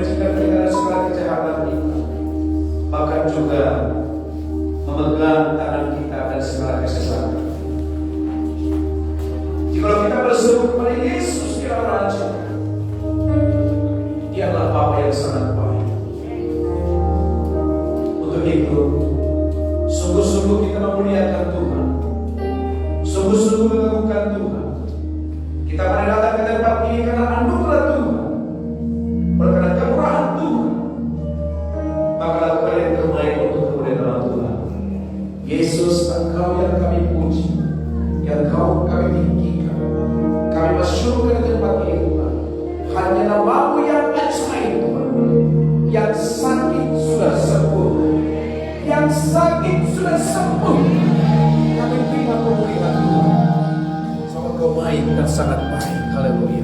membenci dan meninggalkan segala kejahatan kita, bahkan juga memegang tangan kita dan segala kesesatan. Jika kita berseru kepada Yesus, Dia Raja, Dia adalah Bapa yang sangat baik. Untuk itu, sungguh-sungguh kita memuliakan Tuhan, sungguh-sungguh mengagungkan Tuhan. Kita pada datang ke tempat ini karena anugerah Tuhan, karena kemurahan Tuhan. Maka lakukan yang terbaik untuk kemuliaan Tuhan. Yesus, Engkau yang kami puji, yang Engkau kami tinggikan, kami bersyukur di tempat ini Tuhan. Hanya nama-Mu yang ajaib Tuhan. Yang sakit sudah sembuh, yang sakit sudah sembuh. Kami terima kemuliaan Tuhan. Sama Kau baik dan sangat baik. Haleluya.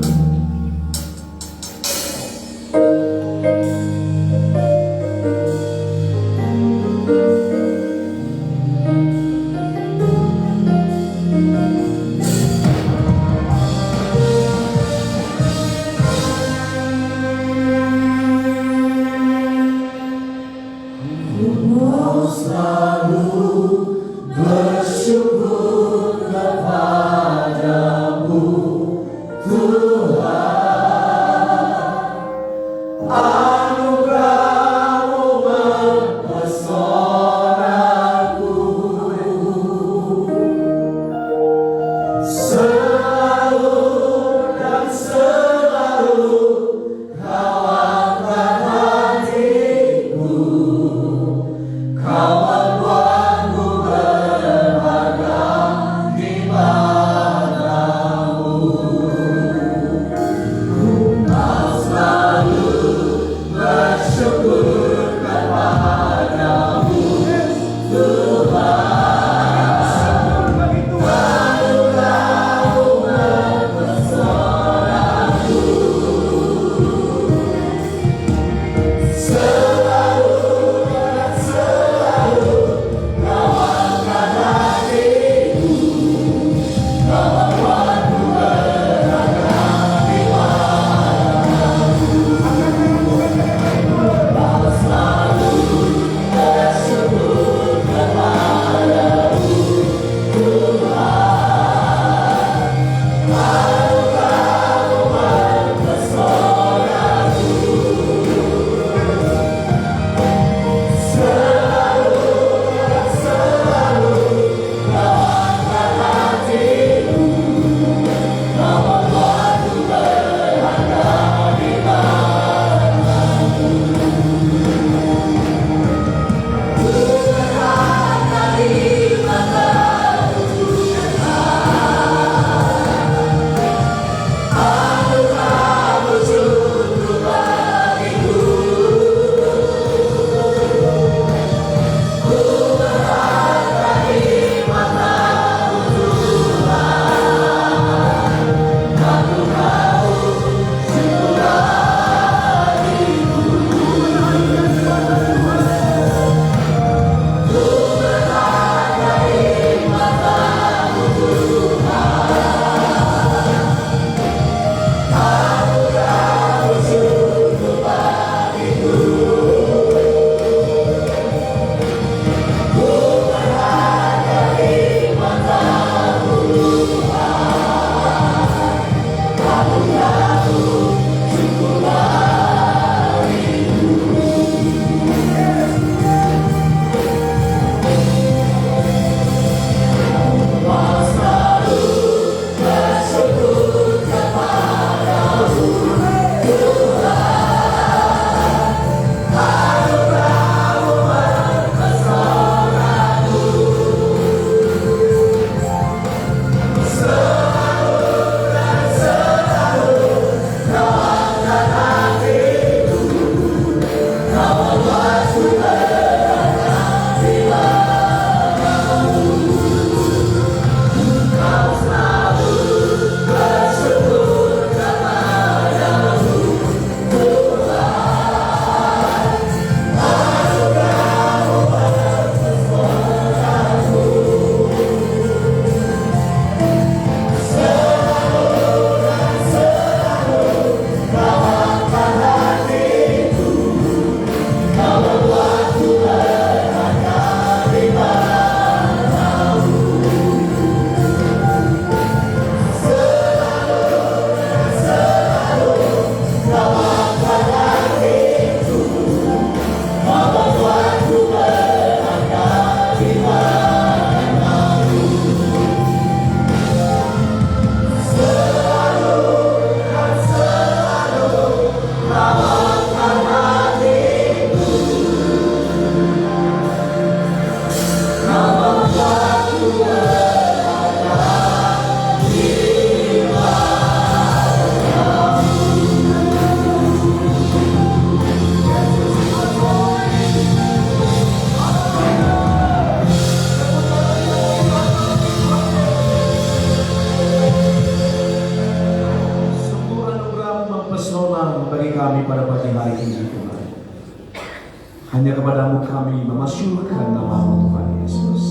Hanya kepadamu kami memasyurkan nama-Mu Tuhan Yesus.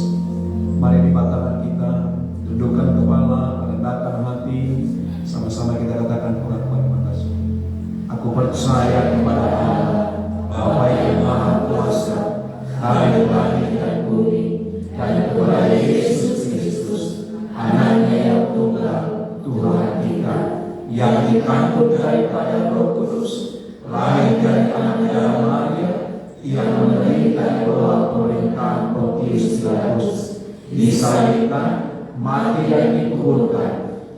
Mari dipatahkan kita, dudukkan kepala, rendahkan hati, sama-sama kita katakan pengakuan makasih. Aku percaya kepada Allah, Bapa yang Maha Kuasa, kami melahirkan bumi, dan kepada Yesus Kristus, Anaknya yang tunggal, Tuhan kita, yang dikandung daripada Roh Kudus, lahir dari anak darah Maria, yang menderita di bawah pemerintahan Pontius Pilatus, disalibkan, mati dan dikuburkan,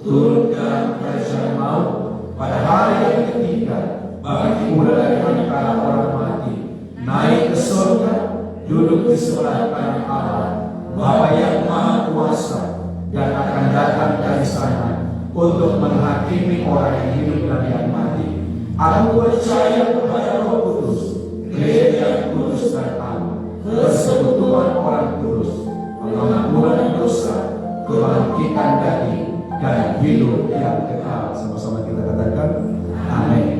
turun ke dalam kerajaan maut, pada hari yang ketiga bangkit pula dari antara orang mati, naik ke surga, duduk di sebelah kanan Allah, Bapa yang Maha Kuasa, dan akan datang dari sana untuk menghakimi orang yang hidup dan yang mati. Aku percaya kepada Roh Kudus, Gereja yang kudus dan aman, persekutuan orang kudus, pengampunan dosa, kebangkitan daging, dan hidup yang kekal. Sama-sama kita katakan amin.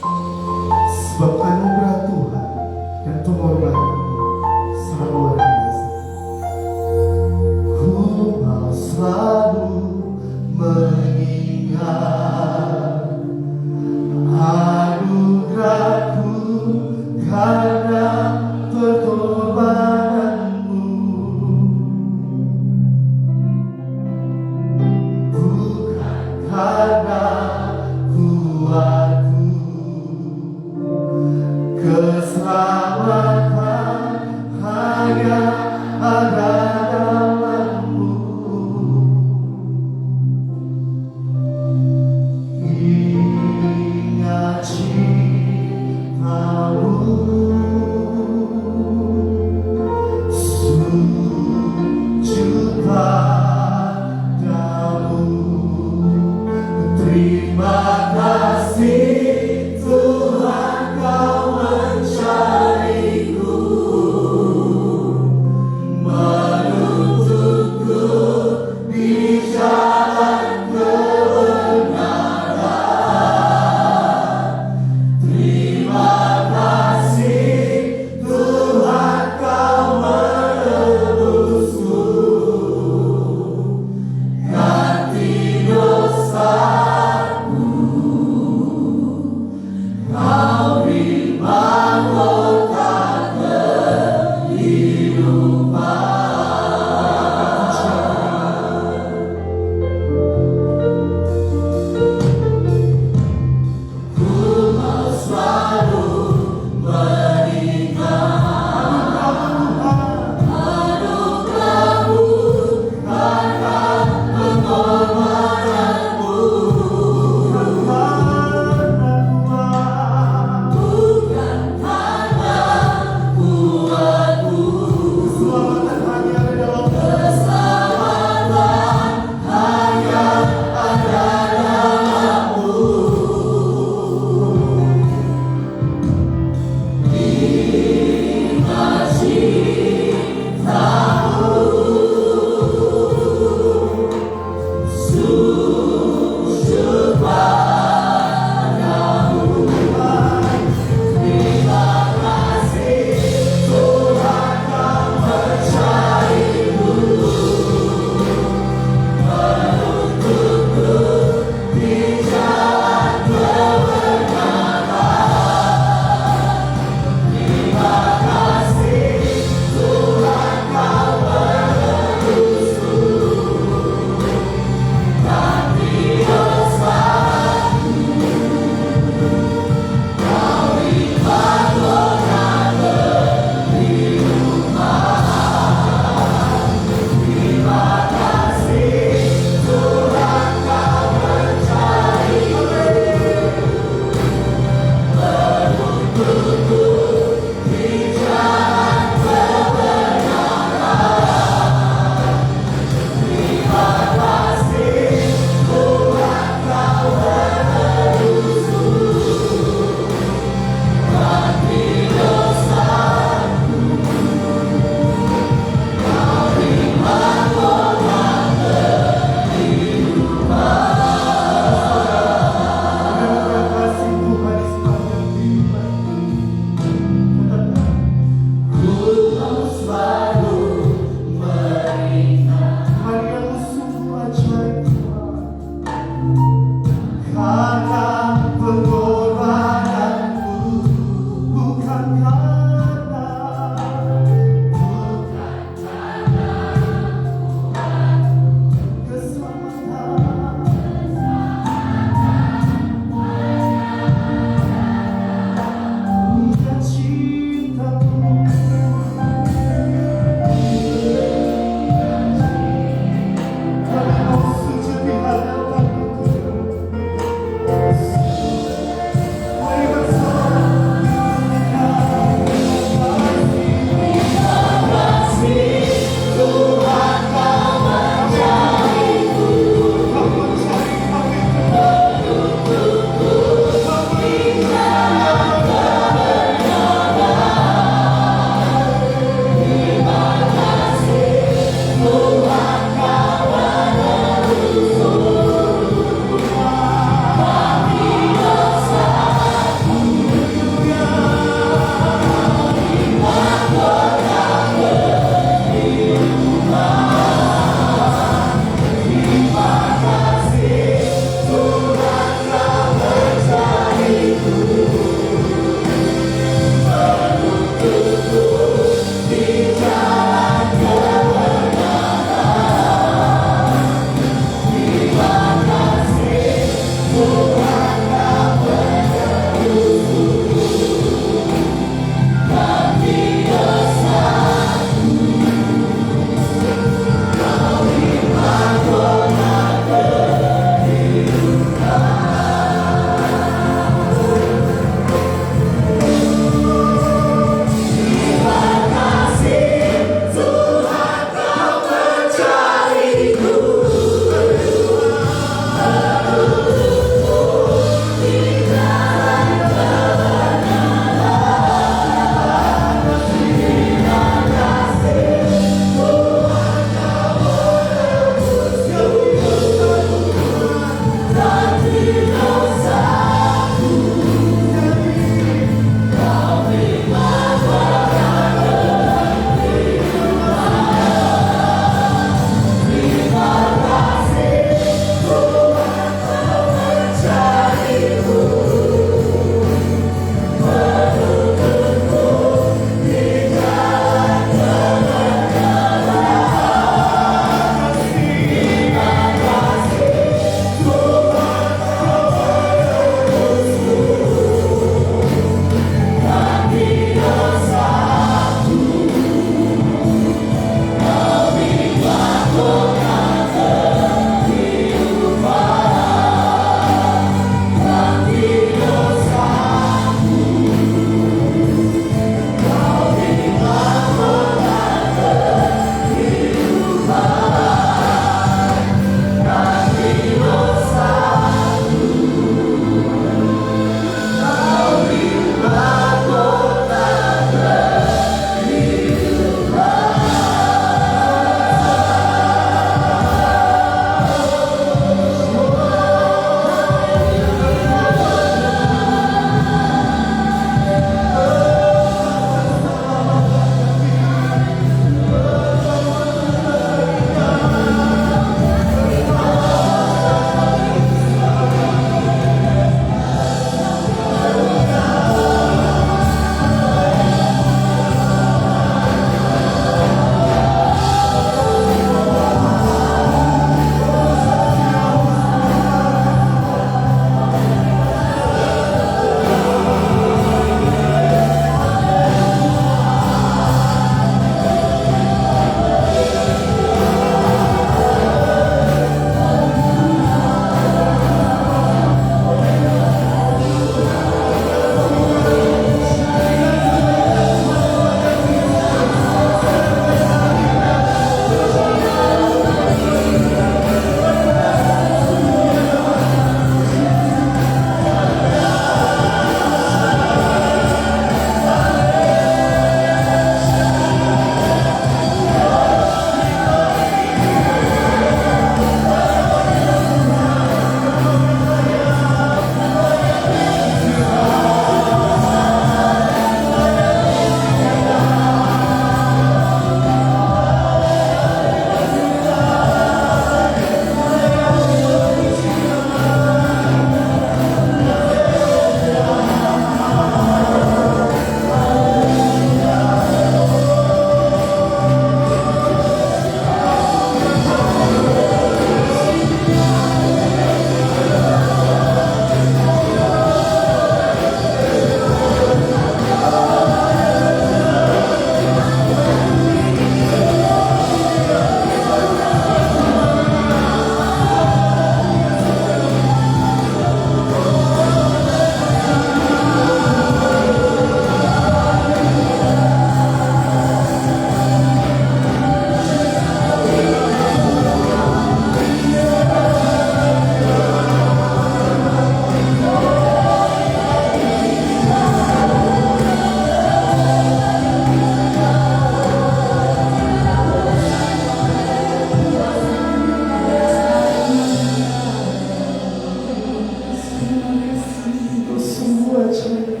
ajaib,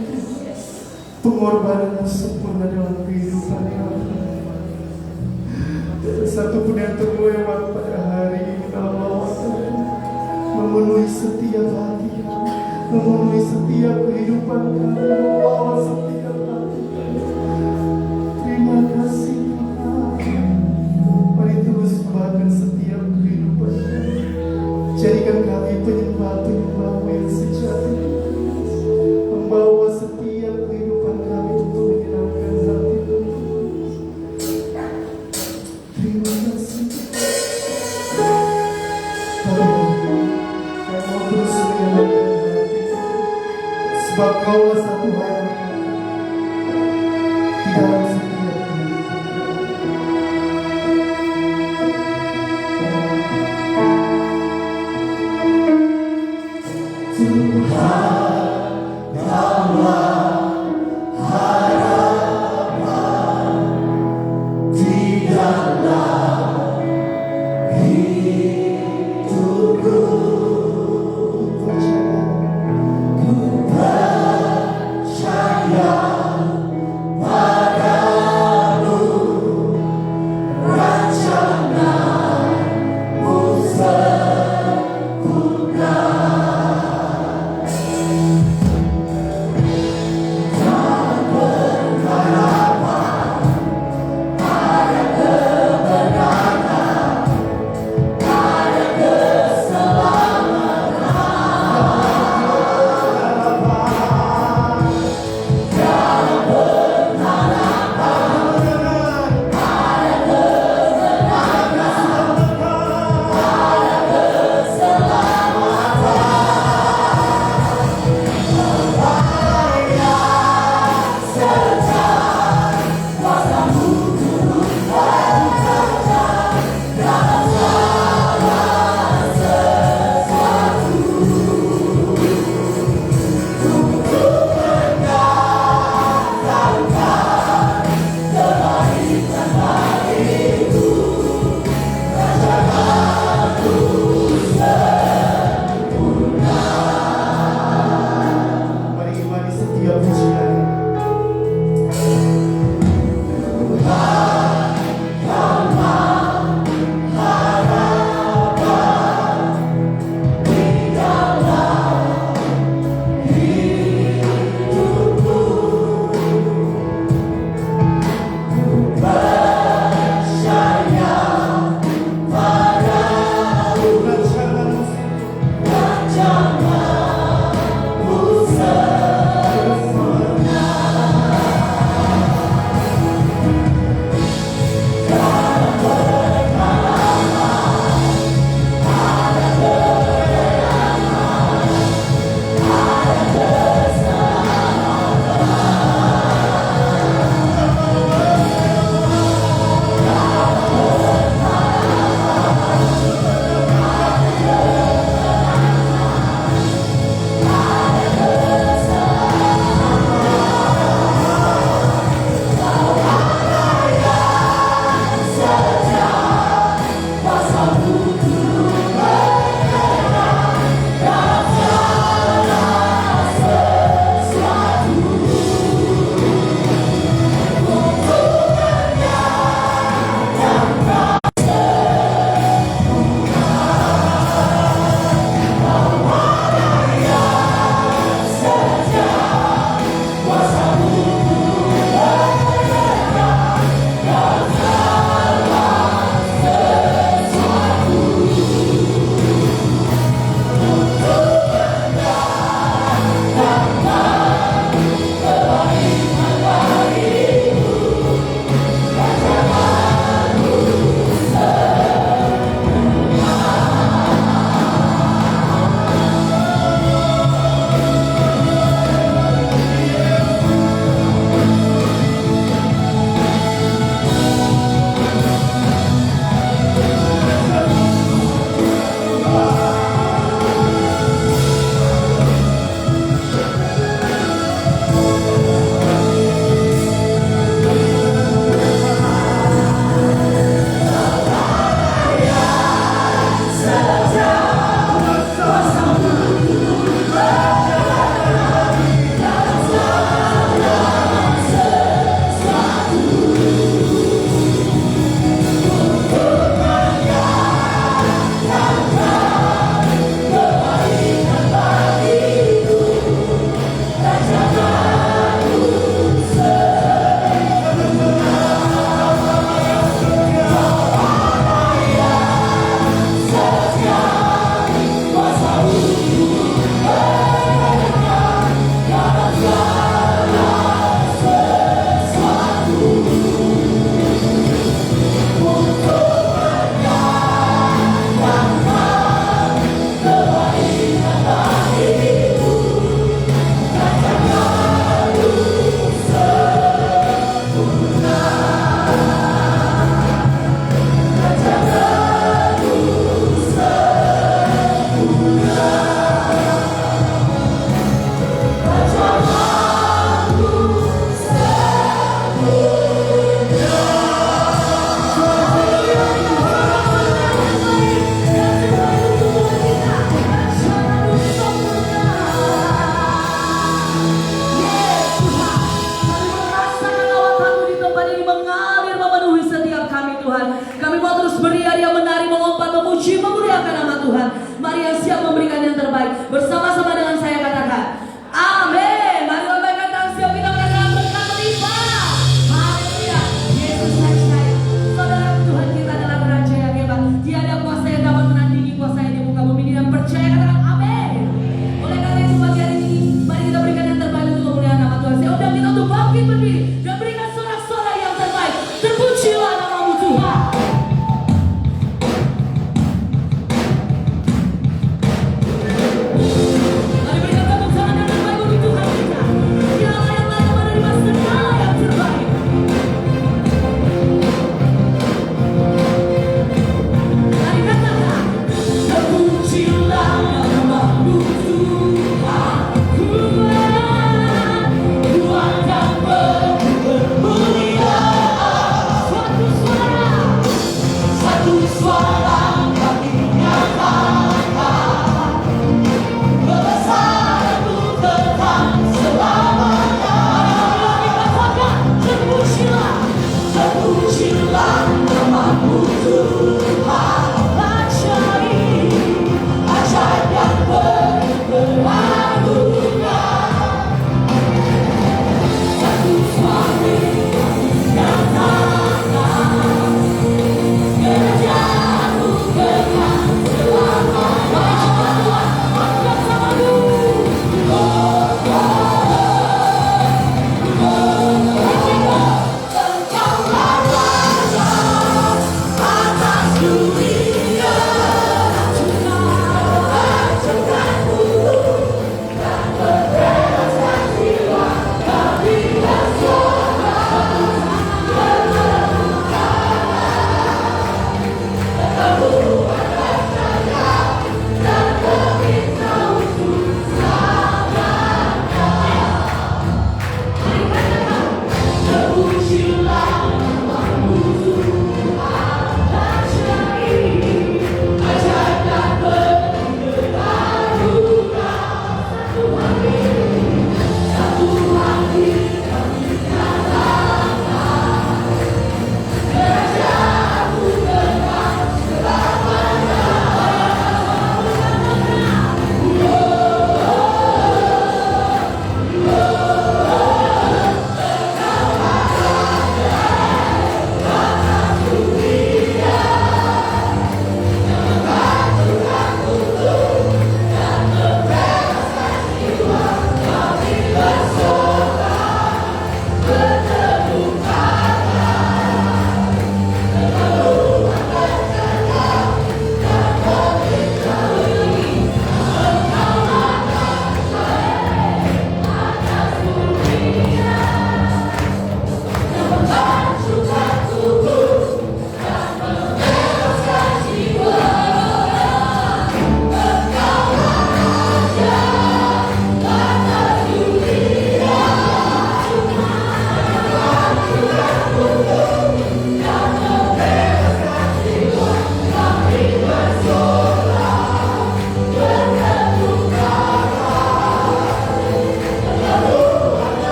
pengorbananmu sempurna dalam kehidupan kami. Tidak satu pun yang terlewat pada hari ini dalam lawatan, memenuhi setiap hati kami, memenuhi setiap kehidupan kami, membawa setiap hati kami. Terima kasih Tuhan. Mari terus bahkan setiap kehidupan kami. Jadikan kami penyembah-penyembah-Mu yang sejati, membawa setiap kehidupan kami untuk menyenangkan hati-Mu. Terima kasih. Kami mau terus menyenangkan hati-Mu, sebab Kaulah satu harapan di dalam setiap kehidupan.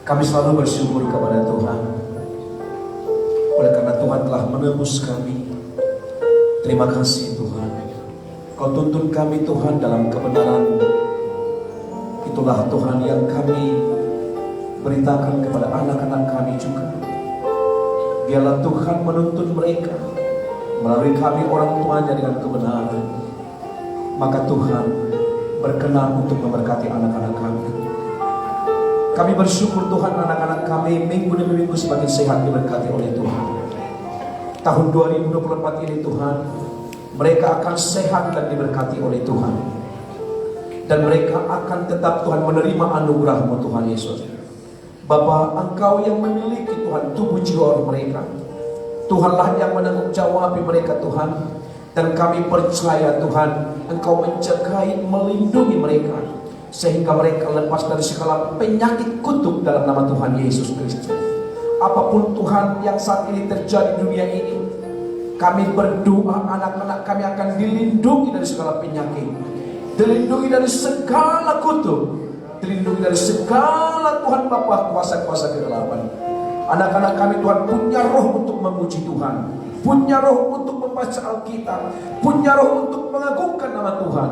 Kami selalu bersyukur kepada Tuhan. Oleh karena Tuhan telah menebus kami. Terima kasih Tuhan. Kau tuntun kami Tuhan dalam kebenaran. Itulah Tuhan yang kami beritakan kepada anak-anak kami juga. Biarlah Tuhan menuntun mereka melalui kami orang tuanya dengan kebenaran. Maka Tuhan berkenan untuk memberkati anak-anak kami. Kami bersyukur Tuhan anak-anak kami minggu demi minggu semakin sehat diberkati oleh Tuhan. Tahun 2024 ini Tuhan, mereka akan sehat dan diberkati oleh Tuhan. Dan mereka akan tetap Tuhan menerima anugerah-Mu Tuhan Yesus. Bapa, Engkau yang memiliki Tuhan tubuh jiwa mereka. Tuhanlah yang menanggung jawab mereka Tuhan. Dan kami percaya Tuhan, Engkau menjagai, melindungi mereka. Sehingga mereka lepas dari segala penyakit kutuk dalam nama Tuhan Yesus Kristus. Apapun Tuhan yang saat ini terjadi di dunia ini, kami berdoa anak-anak kami akan dilindungi dari segala penyakit, dilindungi dari segala kutuk, dilindungi dari segala Tuhan Bapa kuasa-kuasa kegelapan. Anak-anak kami Tuhan punya roh untuk memuji Tuhan, punya roh untuk membaca Alkitab, punya roh untuk mengagungkan nama Tuhan.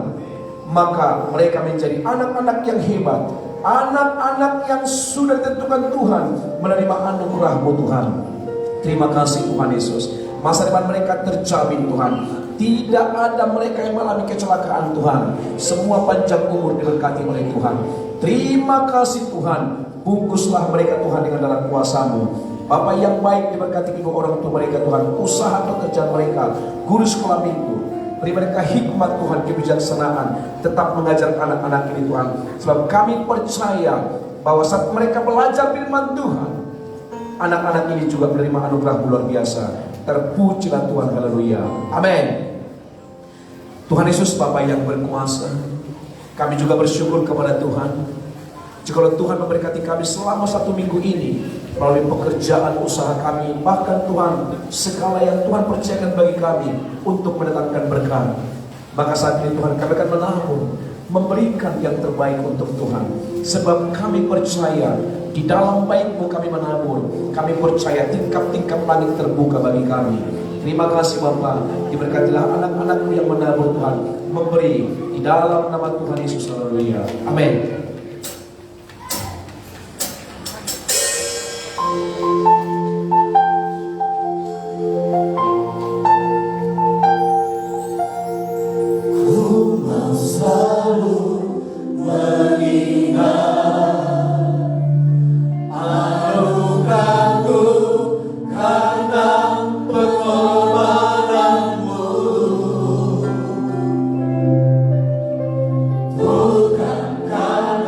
Maka mereka menjadi anak-anak yang hebat, anak-anak yang sudah ditentukan Tuhan menerima anugerah-Mu Tuhan. Terima kasih Tuhan Yesus. Masa depan mereka terjamin Tuhan. Tidak ada mereka yang mengalami kecelakaan Tuhan. Semua panjang umur diberkati oleh Tuhan. Terima kasih Tuhan. Bungkuslah mereka Tuhan dengan dalam kuasa-Mu. Bapak yang baik diberkati ibu orang tua mereka Tuhan. Usaha pekerjaan mereka, guru sekolah minggu. Beri mereka hikmat Tuhan, kebijaksanaan. Tetap mengajar anak-anak ini Tuhan. Sebab kami percaya bahwa saat mereka belajar firman Tuhan, anak-anak ini juga menerima anugerah luar biasa. Terpujilah Tuhan, haleluya, amin. Tuhan Yesus Bapa yang berkuasa, kami juga bersyukur kepada Tuhan. Jikalau Tuhan memberkati kami selama 1 minggu ini melalui pekerjaan usaha kami, bahkan Tuhan segala yang Tuhan percayakan bagi kami untuk mendatangkan berkat, maka saat ini Tuhan kami akan menabur, memberikan yang terbaik untuk Tuhan. Sebab kami percaya di dalam baik-Mu kami menabur. Kami percaya tingkap-tingkap langit terbuka bagi kami. Terima kasih Bapa. Diberkatilah anak-anak-Mu yang menabur Tuhan, memberi di dalam nama Tuhan Yesus, haleluya, amin. Bukan karena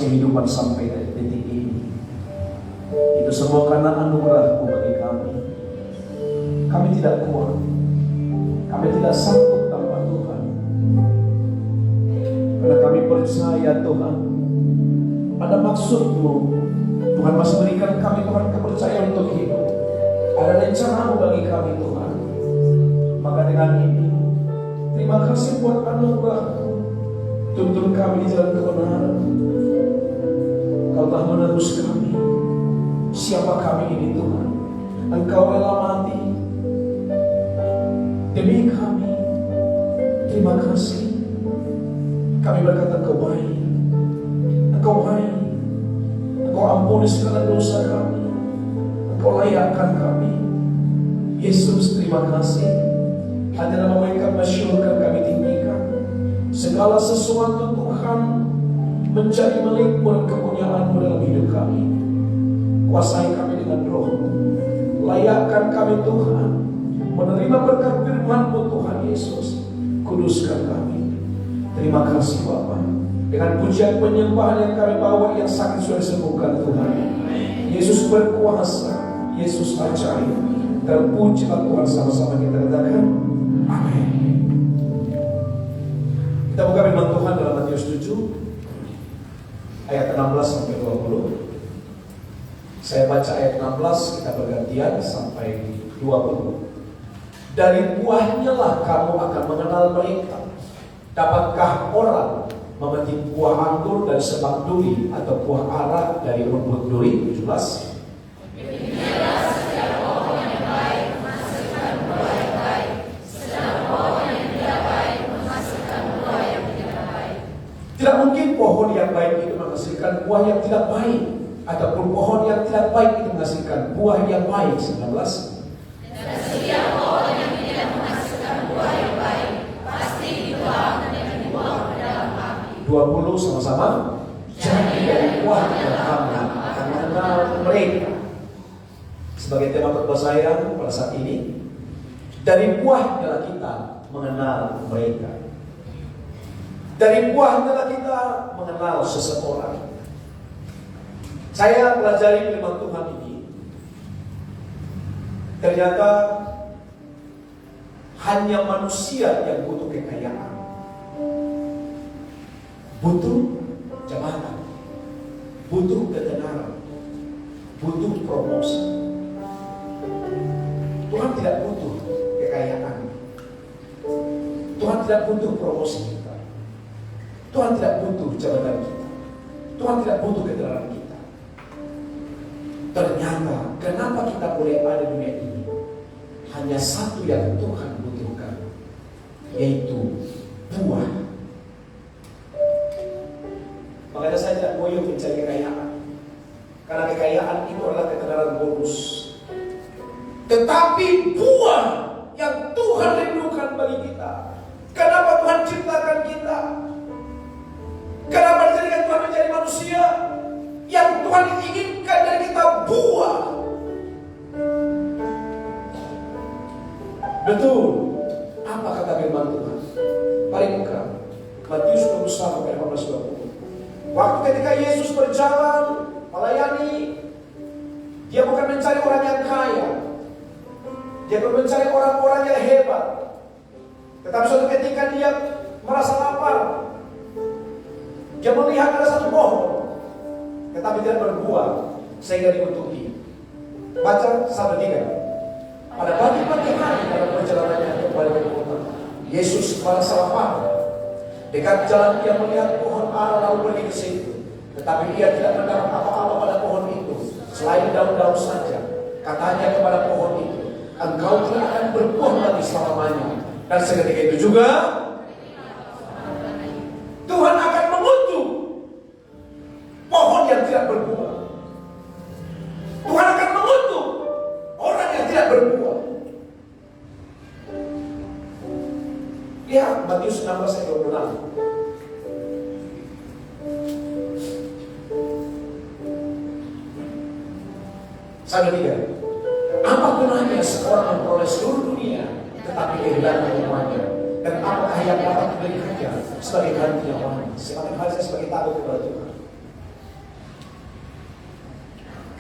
kehidupan sampai detik ini. Itu semua karena anugerah-Mu bagi kami. Kami tidak kuat, kami tidak sanggup tanpa Tuhan. Karena kami percaya Tuhan, ada maksud-Mu. Tuhan masih berikan kami Tuhan kepercayaan untuk hidup. Ada rencana-Mu bagi kami Tuhan. Maka dengan ini, terima kasih buat anugerah-Mu. Tuntun kami di jalan kebenaran. Kau telah menebus kami. Siapa kami ini Tuhan? Engkau rela mati demi kami. Terima kasih. Kami berkata Engkau baik. Engkau baik. Engkau ampuni segala dosa kami. Engkau layakkan kami. Yesus, terima kasih. Hanya nama Engkau masyhurkan, kami tinggikan. Segala sesuatu Tuhan menjadi milik-Mu dan kepunyaan-Mu dalam hidup kami. Kuasai kami dengan Roh-Mu. Layakkan kami Tuhan menerima berkat firman-Mu Tuhan Yesus. Kuduskan kami. Terima kasih Bapa. Dengan pujian penyembahan yang kami bawa, yang sakit sudah disembuhkan Tuhan. Yesus berkuasa. Yesus ajaib. Terpujilah Tuhan, sama-sama kita katakan amin. Kita buka firman Tuhan dalam Matius 7 ayat 16 sampai 20. Saya baca ayat 16, kita bergantian sampai 20. Dari buahnya lah kamu akan mengenal mereka. Dapatkah orang memetik buah anggur dari semak duri, atau buah ara dari rumput duri? 17. Tidak mungkin pohon yang baik itu menghasilkan buah yang tidak baik, ataupun pohon yang tidak baik itu menghasilkan buah yang baik. 19. Dan setiap pohon yang tidak menghasilkan buah yang baik pasti dibuang dan dibuang ke dalam api. 20 sama-sama. Jadi dari buahnya kamu akan mengenal mereka. Sebagai tema khotbah saya pada saat ini, dari buahnya kita mengenal mereka. Dari buahnya kita mengenal seseorang. Saya pelajari firman Tuhan ini. Ternyata hanya manusia yang butuh kekayaan, butuh jabatan, butuh ketenaran, butuh promosi. Tuhan tidak butuh kekayaan. Tuhan tidak butuh promosi kita. Tuhan tidak butuh jabatan kita. Tuhan tidak butuh ketenaran kita. Ternyata kenapa kita boleh ada di dunia ini? Hanya satu yang Tuhan butuhkan, yaitu buah. Makanya saya tidak goyah mencari kekayaan, karena kekayaan itu adalah ketenaran bonus. Tetapi buah yang Tuhan rindukan bagi kita. Kenapa Tuhan ciptakan kita? Kenapa dijadikan Tuhan menjadi manusia? Yang Tuhan inginkan dari kita buah. Betul. Apa kata firman Tuhan? Mari buka Matius 21 ayat 18-20. Waktu ketika Yesus berjalan melayani, Dia bukan mencari orang yang kaya, Dia bukan mencari orang-orang yang hebat. Tetapi suatu ketika Dia merasa lapar, Dia melihat ada satu pohon, tetapi tidak berbuah, sehingga dikutuki. Baca 1-3. Pada pagi-pagi hari dalam perjalanannya kembali ke kota, Yesus merasa lapar. Dekat jalan Dia melihat pohon ara, lalu pergi ke situ. Tetapi Dia tidak mendapat apa-apa pada pohon itu, selain daun-daun saja. Katanya kepada pohon itu, engkau tidak akan berbuah lagi selamanya. Dan seketika itu juga Tuhan akan mengutuk pohon yang tidak berbuah. Tuhan akan mengutuk orang yang tidak berbuah. Lihat Matius 16 ayat 26. Sampai 3. Apa gunanya seorang memperoleh seluruh dunia tetapi kehilangan nyawanya? Dan apakah yang dapat diberikannya sebagai ganti nyawanya? Semakin hari saya sebagai takut kepada Tuhan.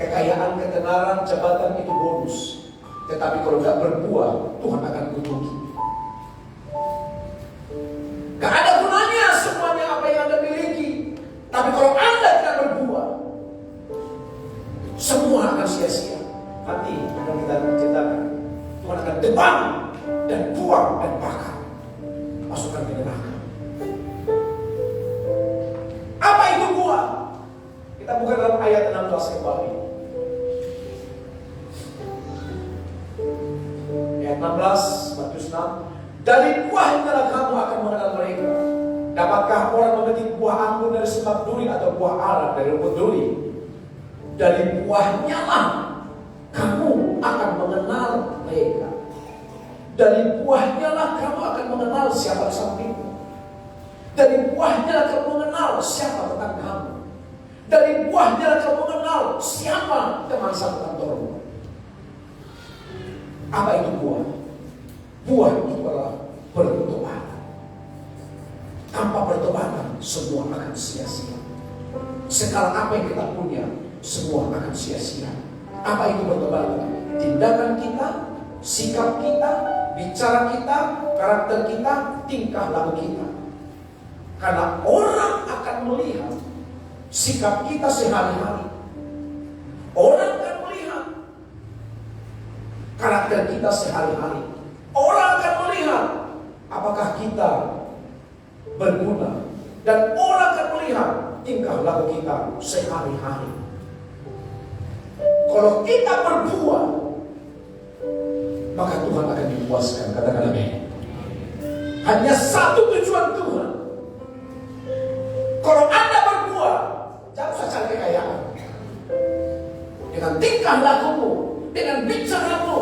Kekayaan, ketenaran, jabatan itu bonus. Tetapi kalau nggak berbuah, Tuhan akan kutuki. Gak ada gunanya semuanya apa yang Anda miliki. Tapi kalau Anda tidak berbuah, semua akan sia-sia. Nanti akan kita ceritakan, Tuhan akan tebang dan buang dan bakar, masukkan ke neraka. Apa itu buah? Kita buka dalam ayat 16 kembali. Ayat 16, Matius 6. Dari buahnya kamu akan mengenal mereka. Dapatkah orang memetik buah anggur dari semak duri atau buah ara dari rumput duri? Dari buahnya lah kamu akan mengenal mereka. Dari buahnya lah kamu akan mengenal siapa di sampingmu. Dari buahnya lah kamu mengenal siapa tetangga kamu. Dari buahnya lah kamu mengenal siapa teman sekantormu. Apa itu buah? Buah itu adalah pertobatan. Tanpa pertobatan semua akan sia-sia. Segala apa yang kita punya semua akan sia-sia. Apa itu pertobatan? Tindakan kita, sikap kita, bicara kita, karakter kita, tingkah laku kita. Karena orang akan melihat sikap kita sehari-hari. Orang akan melihat karakter kita sehari-hari. Orang akan melihat apakah kita berguna. Dan orang akan melihat tingkah laku kita sehari-hari. Kalau kita berbuah, maka Tuhan akan dipuaskan. Katakan amin. Hanya satu tujuan Tuhan. Kalau Anda berbuah, jangan usah cari kekayaan. Dengan tingkah lakumu, dengan bicaramu,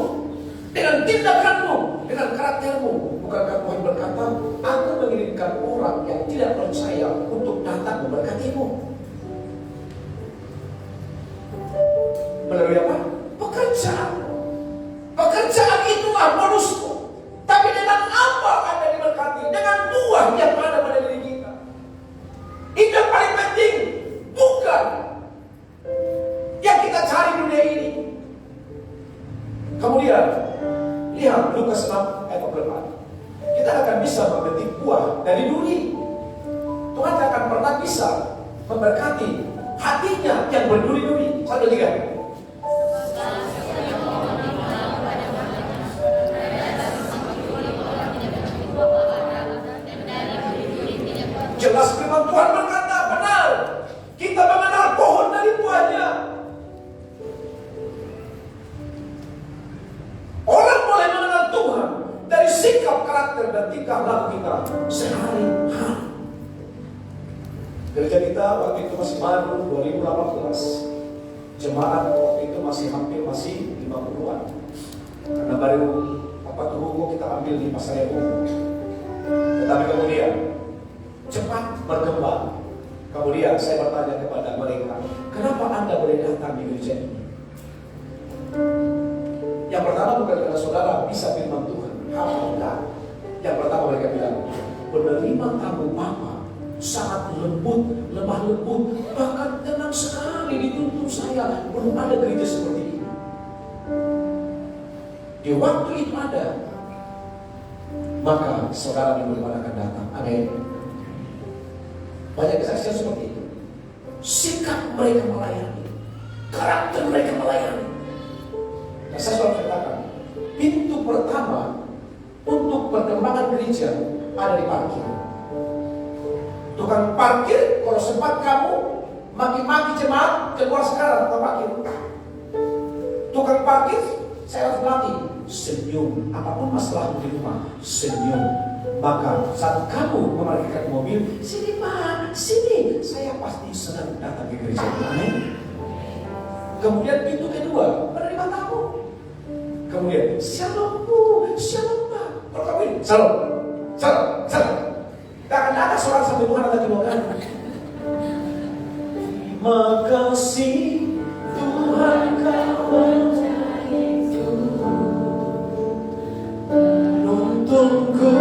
dengan tindakanmu, dengan karaktermu. Bukankah Tuhan berkata, aku mengirimkan orang yang tidak percaya untuk datang memberkatimu. Melalui apa? Pekerjaan. Pekerjaan itulah bonusmu. Tapi dengan apa Anda diberkati? Dengan buah yang ada pada diri kita. Itu yang paling penting. Bukan yang kita cari dunia ini. Kemudian lihat Lukas 6 ayat 44. Kita akan bisa memetik buah dari duri. Tuhan tidak akan pernah bisa memberkati hatinya yang berduri-duri. 1, 2, 3. Jelas firman Tuhan berkata, benar. Kita mengenal pohon dari buahnya. Orang boleh mengenal Tuhan dari sikap, karakter, dan tingkah laku kita sehari-hari. Gereja kita waktu itu masih baru 2018. Jemaat waktu itu masih 50-an. Karena baru Tuhu kita ambil di Pasar Yakubu. Tetapi kemudian cepat berkembang. Kemudian saya bertanya kepada mereka, kenapa Anda boleh datang di gereja ini? Yang pertama bukan karena saudara bisa firman Tuhan. Alhamdulillah. Yang pertama mereka bilang, penerima tamu Bapa sangat lembut, lemah lembut, bahkan tenang sekali dituntun saya. Belum ada gereja seperti ini. Di waktu itu ada, maka saudara minggu depan akan datang. Amin. Banyak kesaksian seperti itu. Sikap mereka melayani, karakter mereka melayani. Nah, saya selalu katakan, pintu pertama untuk perkembangan gereja ada di parkir. Tukang parkir, kalau sempat kamu maki-maki jemaat, keluar sekarang tukang parkir. Tukang parkir, saya harus melatih senyum. Apapun masalahmu di rumah, senyum. Maka saat kamu memarkirkan mobil, sini Pak, sini, saya pasti senang datang ke gereja. Amin. Kemudian pintu kedua, menerima tamu. Kemudian shalom Bu, shalom Pak. Kalau kamu ini, shalom, shalom, shalom. Tak akan ada seorang sampai Tuhan ada di bawah. Terima kasih Tuhan kau menuntunku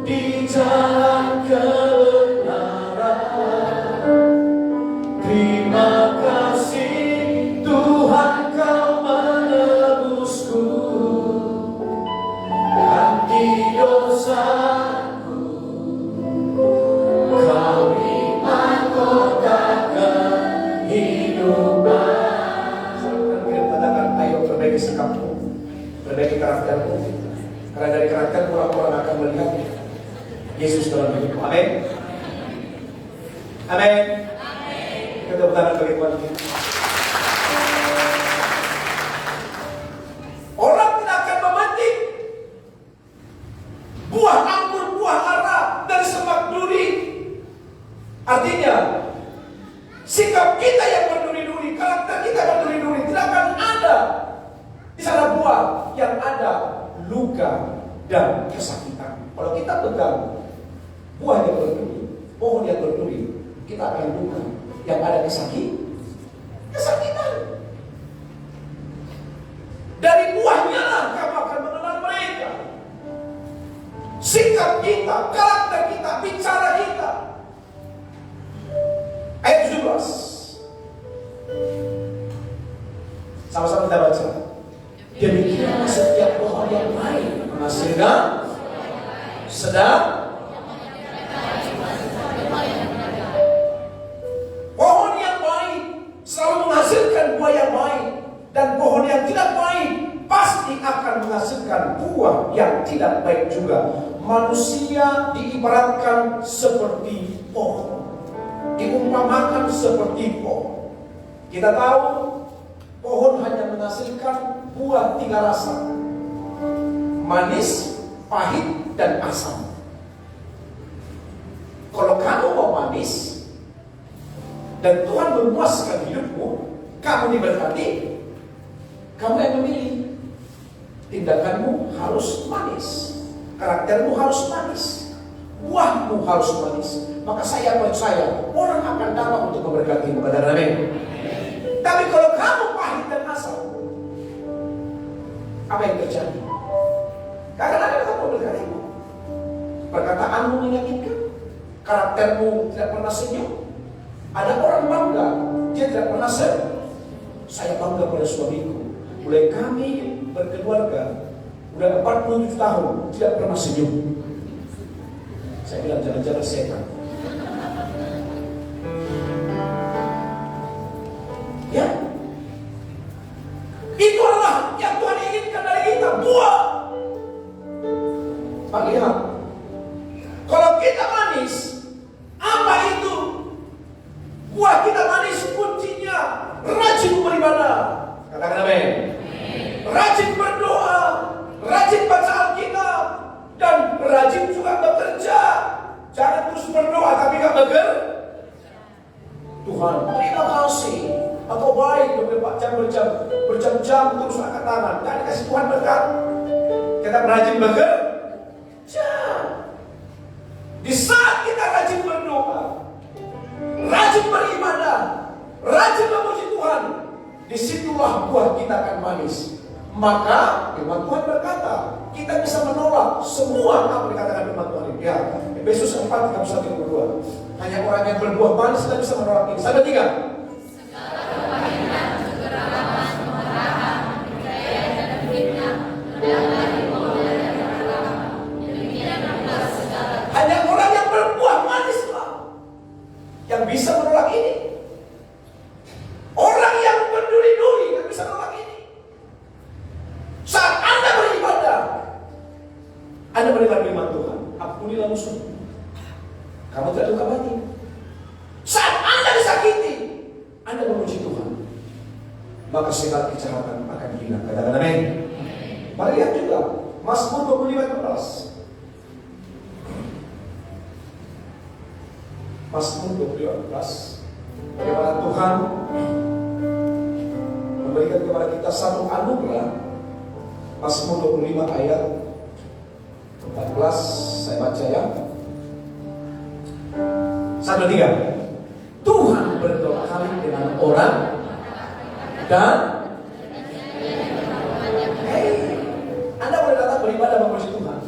di jalan kebenaran. Terima kasih Tuhan. perbaiki karaktermu. Karena dari karakter orang-orang akan melihat Yesus dalam hidupmu. Amin. Amin. Kita tepuk tangan bagi Tuhan kita. Orang tidak akan memetik buah anggur, buah ara dari semak duri. Artinya, sikap kita yang berduri-duri, karakter kita berduri-duri, tidak akan ada di sana buah, yang ada luka dan kesakitan. Kalau kita pegang buah yang berduri, pohon yang berduri, kita akan luka, yang ada kesakitan. Dari buahnya lah kamu akan mengenal mereka. Sikap kita, karakter kita, bicara kita. Ayat 17. Sama-sama kita baca. Demikianlah setiap pohon yang baik menghasilkan sedang. Pohon yang baik selalu menghasilkan buah yang baik, dan pohon yang tidak baik pasti akan menghasilkan buah yang tidak baik juga. Manusia diibaratkan seperti pohon, diumpamakan seperti pohon. Kita tahu pohon hanya menghasilkan buah 3 rasa: manis, pahit, dan asam. Kalau kamu mau manis dan Tuhan memuaskan hidupmu, kamu diberkati, kamu yang memilih. Tindakanmu harus manis, karaktermu harus manis, buahmu harus manis. Maka saya percaya orang akan datang untuk memberkatimu. Katakan amin. Tapi kalau kamu pahit dan asam, apa yang terjadi? Kadang-kadang kamu memberkatimu. Perkataanmu menyakitkan, karaktermu tidak pernah senyum. Ada orang bangga, dia tidak pernah senyum. Saya bangga pada suamiku. Mulai kami berkeluarga, udah 47 tahun, tidak pernah senyum. Saya bilang jangan-jangan setan. Ya, itu adalah yang Tuhan inginkan dari kita, buah. Pak lihat, kalau kita manis, apa itu? Buah kita manis, kuncinya rajin beribadah. Katakan amin. Rajin berdoa, rajin baca Alkitab, dan rajin juga bekerja. Jangan terus berdoa tapi gak bekerja. Tuhan, terima kasih. Atau baik 24 jam berjam-jam terus angkat tangan. Dan kasih Tuhan berkat. Kita rajin bekerja. Di saat kita rajin berdoa, rajin beribadah, rajin memuji Tuhan, disitulah buah kita akan manis. Maka firman Tuhan berkata, kita bisa menolak semua apa dikatakan firman Tuhan ini. Ya, Efesus 4:31-32. Hanya orang yang berbuah manis tidak bisa menolak ini. 1-3. Hanya orang yang berbuah manislah yang bisa menolak ini. Orang yang berduri-duri tidak bisa menolak ini. Saat Anda beribadah, Anda mendengar firman Tuhan, ampunilah musuhmu, kamu tidak luka batin. Saat Anda disakiti, Anda memuji Tuhan, maka segala kejahatan akan hilang. Katakan amin. Mari lihat juga Mazmur 25:11. Mazmur 25:11. Bagaimana Tuhan memberikan kepada kita satu anugerah. Mazmur 25 ayat 14, saya baca ya. 1-3. Tuhan berkali dengan orang dan Anda boleh datang beribadah memuji Tuhan,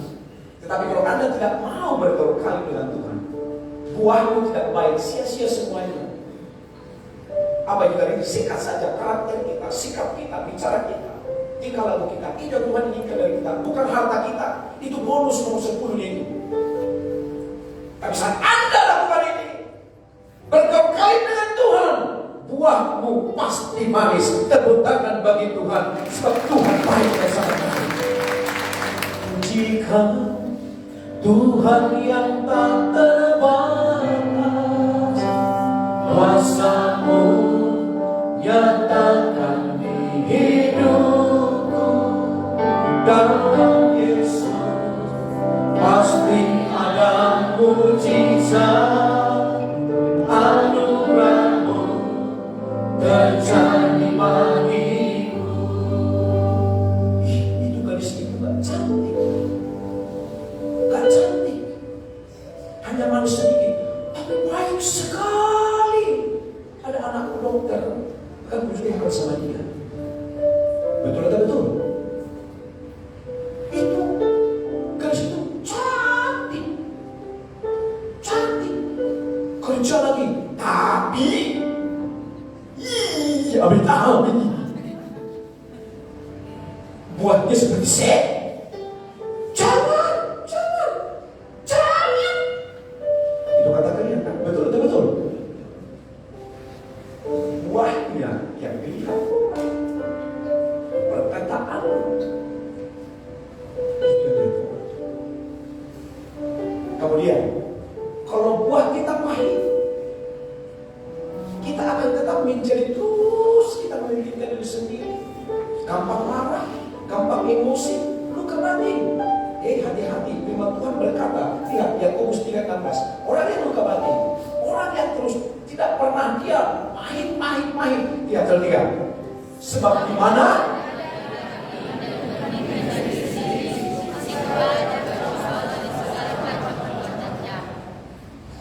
tetapi kalau Anda tidak mau berkali dengan Tuhan, buahmu tidak baik, sia-sia semuanya. Apa yang tadi? Sikat saja karakter kita, sikap kita, bicara kita, tingkah laku kita. Itu Tuhan inginkan dari kita, bukan harta kita. Itu bonus nomor 10 itu. Tapi saat Anda lakukan ini, berkali dengan Tuhan, buahmu pasti manis. Tepuk tangan bagi Tuhan, sebab Tuhan baik dan sangat baik. pujikan Tuhan yang tak terbatas, kuasa-Mu nyatakan di hidupku. Dalam Yesus pasti ada mujizat, anugerah-Mu terjadi bagiku. Itu gadis itu gak cantik, gak cantik, hanya manis sedikit, tapi baik sekali. Ada anak dokter akan kunjungi bersama dia. Betul atau betul? Itu gadis itu cantik, cantik, kerja lagi, tapi abi buatnya seperti set. Jangan. Itu kata kalian kan? Betul. Buahnya yang dilihat, perkataan itu dia. Kemudian, kalau buah kita pahit, kita akan tetap menjadi terus kita memiliki diri sendiri, gampang marah, gampang emosi, luka batin. Hati-hati, firman Tuhan berkata, lihat Yakobus 3:16, orang yang luka batin, orang yang terus tidak pernah diam, pahit. Lihat ayat 3. Sebab di mana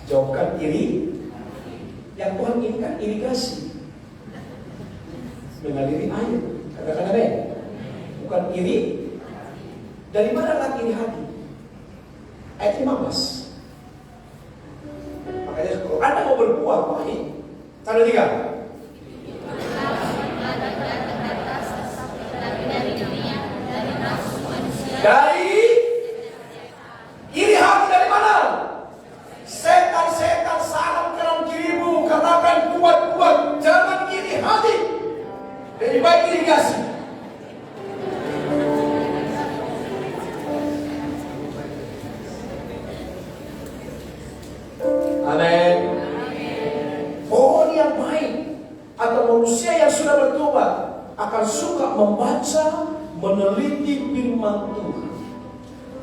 jauhkan iri. Yang Tuhan inginkan irigasi, mengaliri air. Katakan amin. Bukan iri. Dari mana kan iri hati? Ayat 15. Makanya kalau Anda mau berbuah pahit, tanda 3. Dari iri hati dari mana? Setan sarang kanan kirimu, katakan kuat, jangan iri hati. Lebih baik irigasi. Amin. Pohon yang baik atau manusia yang sudah bertobat akan suka membaca, meneliti firman Tuhan.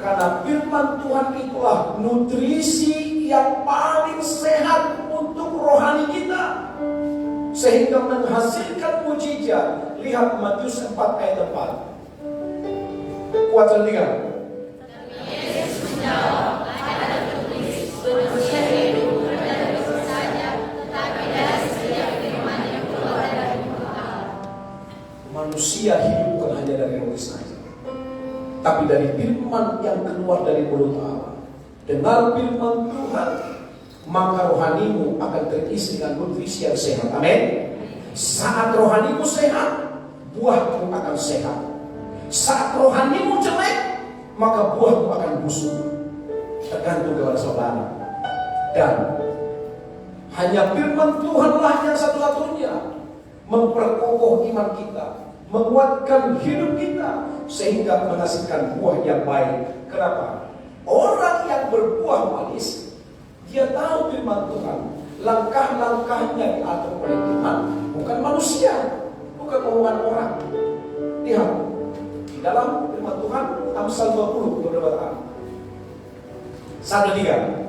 Karena firman Tuhan itulah nutrisi yang paling sehat untuk rohani kita, sehingga menghasilkan mujizat. Lihat Matius 4 ayat 4. Kuat 3. Yesus menjawab, ada tertulis, manusia hidup bukan dari roti saja, tetapi dari setiap firman yang keluar dari mulut Allah. Manusia hidup bukan hanya dari roti saja, tapi dari firman yang keluar dari mulut Allah. Dengar firman Tuhan, maka rohanimu akan terisi dengan nutrisi yang sehat. Amin. Saat rohanimu sehat, buahmu akan sehat. Saat rohanimu jelek, maka buahmu akan busuk. Tergantung kepada saudara. Dan hanya firman Tuhanlah yang satu-satunya memperkokoh iman kita, menguatkan hidup kita, sehingga menghasilkan buah yang baik. Kenapa? Orang yang berbuah manis, dia tahu firman Tuhan, langkah-langkahnya diatur oleh Tuhan, bukan manusia, bukan omongan orang. Lihat di dalam firman Tuhan, Amsal 20 beberapa 1-3.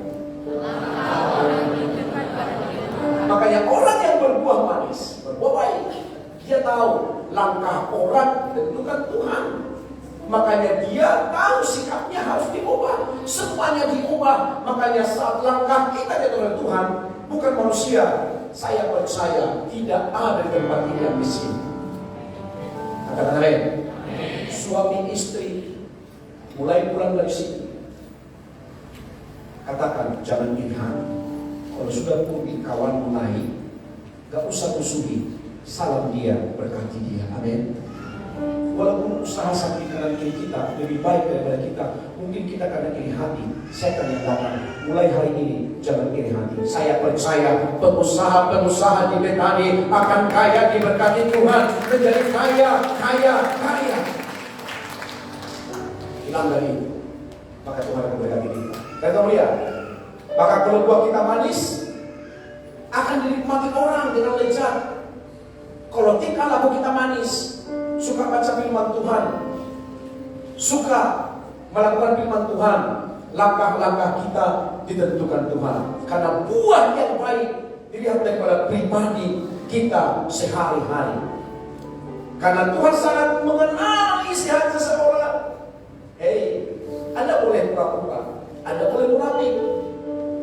Makanya orang yang berbuah manis, berbuah baik, dia tahu langkah orang ditentukan Tuhan. Makanya dia tahu sikapnya harus diubah, semuanya diubah. Makanya saat langkah kita ditentukan Tuhan, bukan manusia. Saya percaya tidak ada tempat ini yang miskin. Katakan amin. Suami istri mulai pulang dari sini, katakan jangan iri hati. Kalau sudah punya kawan naik, gak usah musuhi, salam dia, berkati dia. Amin. Walaupun usaha sakit kanan kiri kita lebih baik daripada kita, mungkin kita karena iri hati. Saya akan katakan, mulai hari ini jangan iri hati. Saya percaya pengusaha-pengusaha di Betani akan kaya diberkati Tuhan, menjadi kaya. Hilang dari maka Tuhan akan berkati kita. Dan kamu lihat, maka kalau buah kita manis, akan dinikmati orang dengan lezat. Kalau tingkah laku kita manis, suka baca firman Tuhan, suka melakukan firman Tuhan, langkah-langkah kita ditentukan Tuhan. Karena buah yang baik dilihat daripada pribadi kita sehari-hari. Karena Tuhan sangat mengenal isi hati seseorang. Hei, Anda boleh pura-pura, Anda boleh munafik,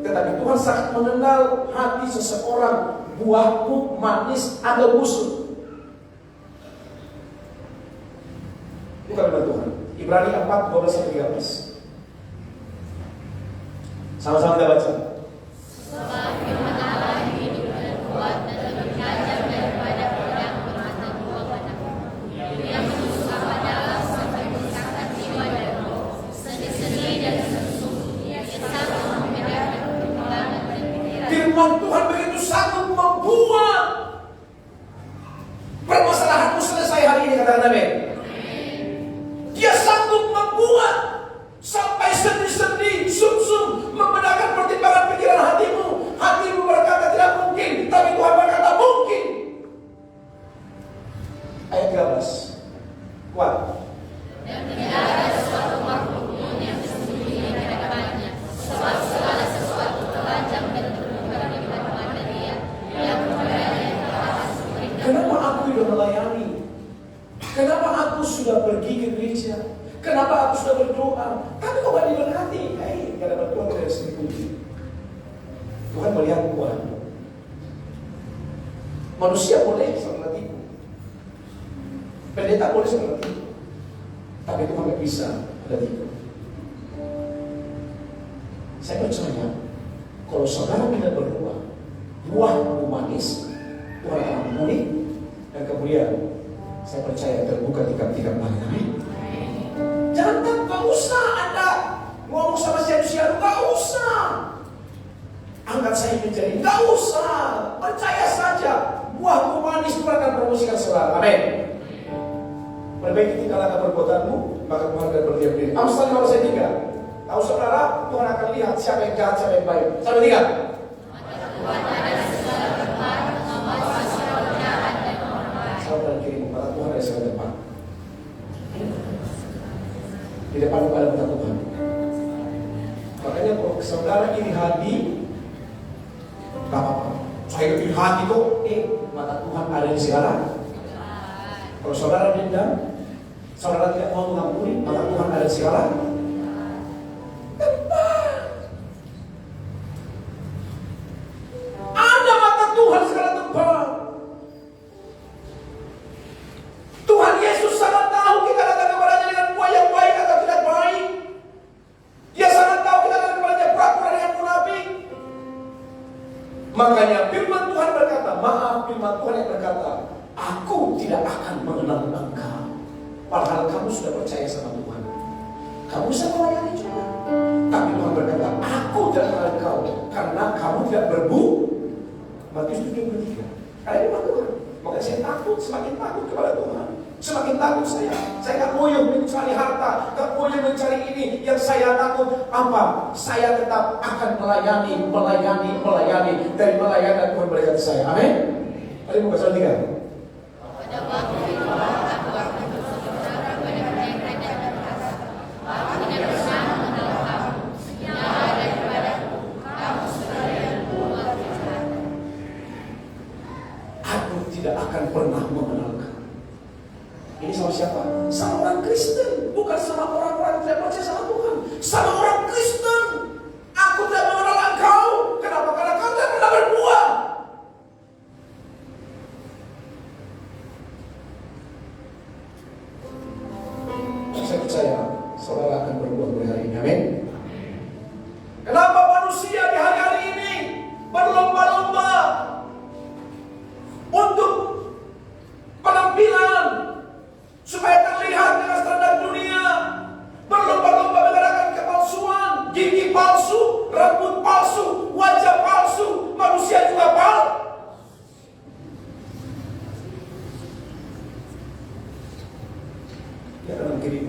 tetapi Tuhan sangat mengenal hati seseorang. Buahmu manis atau busuk. Bukan firman Tuhan. Ibrani 4, 12-13. Sama-sama kita baca. Sebab firman Allah hidup dan kuat dan lebih tajam daripada pedang bermata dua panah. Yang menusuk apa dalam sampai memisahkan jiwa dan roh, sendi-sendi dan sumsum, yang sanggup membedakan pertimbangan dan pikiran. Firman Tuhan begitu sanggup membuat permasalahanmu selesai hari ini, katakan amin. Dia sanggup membuat sampai sendi-sendi, sumsum, membedakan pertimbangan pikiran hatimu. Hatimu berkata tidak mungkin, tapi Tuhan berkata mungkin. Ayat 13. Kuat. Dan tidak ada sesuatu makhluk pun yang bersembunyi di hadapannya, sebab segala sesuatu telanjang dan terbuka di hadapan Dia yang kepadanya telah diberikan. Kenapa aku sudah melayani? Kenapa aku sudah pergi ke gereja? Kenapa aku sudah berdoa? Tapi kok gak diberkati? Karena Tuhan tidak sendiri. Tuhan melihat Tuhan. Manusia boleh saudara tipu, pendeta boleh saudara tipu, tapi Tuhan gak bisa ada tipu. Saya percaya kalau saudara tidak berdoa, buahmu manis, Tuhan akan ampuni, dan kemudian saya percaya terbuka tikam-tikam lain. Jangan, gak usah Anda ngomong sama siapa-siapa, gak usah angkat saya menjadi, gak usah, percaya saja buahmu manis, Tuhan akan promosikan saudara. Amin. Perbaiki tingkah laku perbuatanmu, maka Tuhan akan berdiam diri. Amsal 5:3. Tahu saudara, Tuhan akan lihat siapa yang jahat, siapa yang baik. Sampai 3. Tuhan ada segala tempat, menguasai orang jahat dan orang baik. Saudara kirimu, maka Tuhan ada segala tempat. Di depan ada mata Tuhan. Makanya kalau saudara iri hati, gak apa-apa. Saya iri hati kok, mata Tuhan ada di segala. Kalau saudara dendam, saudara tidak mau mengampuni, mata Tuhan ada di segala tempat. Ada mata Tuhan segala tempat. Tuhan Yesus sangat tahu kita datang kepadanya dengan buah yang baik atau tidak baik. Dia sangat tahu kita datang kepadanya pura-pura dengan munafik. Makanya firman Tuhan berkata, firman Tuhan yang berkata, aku tidak akan mengenal engkau. Padahal kamu sudah percaya sama Tuhan, kamu bisa melayani juga. Tapi Tuhan berkata, aku tidak mengenal engkau karena kamu tidak berbuat. Matius 7:3. Karena ini firman Tuhan. Makanya saya takut, semakin takut kepada Tuhan. Semakin takut saya gak boyong mencari harta, gak boyong mencari ini. Yang saya takut apa? Saya tetap akan melayani. Dari melayani Tuhan berkati saya. Amin. Mari buka surah 3. Pada waktu itu aku akan berbicara pada mereka dan berkata, aku tidak pernah mengenal kamu, nyala daripadaku, kamu saudaraku buat kejahatan. Aku tidak akan pernah mengenal kamu. Ini sama siapa? Sama orang Kristen, bukan sama orang-orang yang tidak percaya sama Tuhan. Sama orang Kristen. Aku tidak mengenal engkau. Kenapa? Karena kau tidak pernah berbuah. Saya percaya saudara akan berbuah mulai hari ini. Amin. Kenapa manusia di hari-hari ini berlomba-lomba untuk penampilan supaya terlihat dengan standar dunia, berlomba-lomba mengadakan kepalsuan, gigi palsu, rambut palsu, wajah palsu, manusia juga palsu. Ya kanan kiri,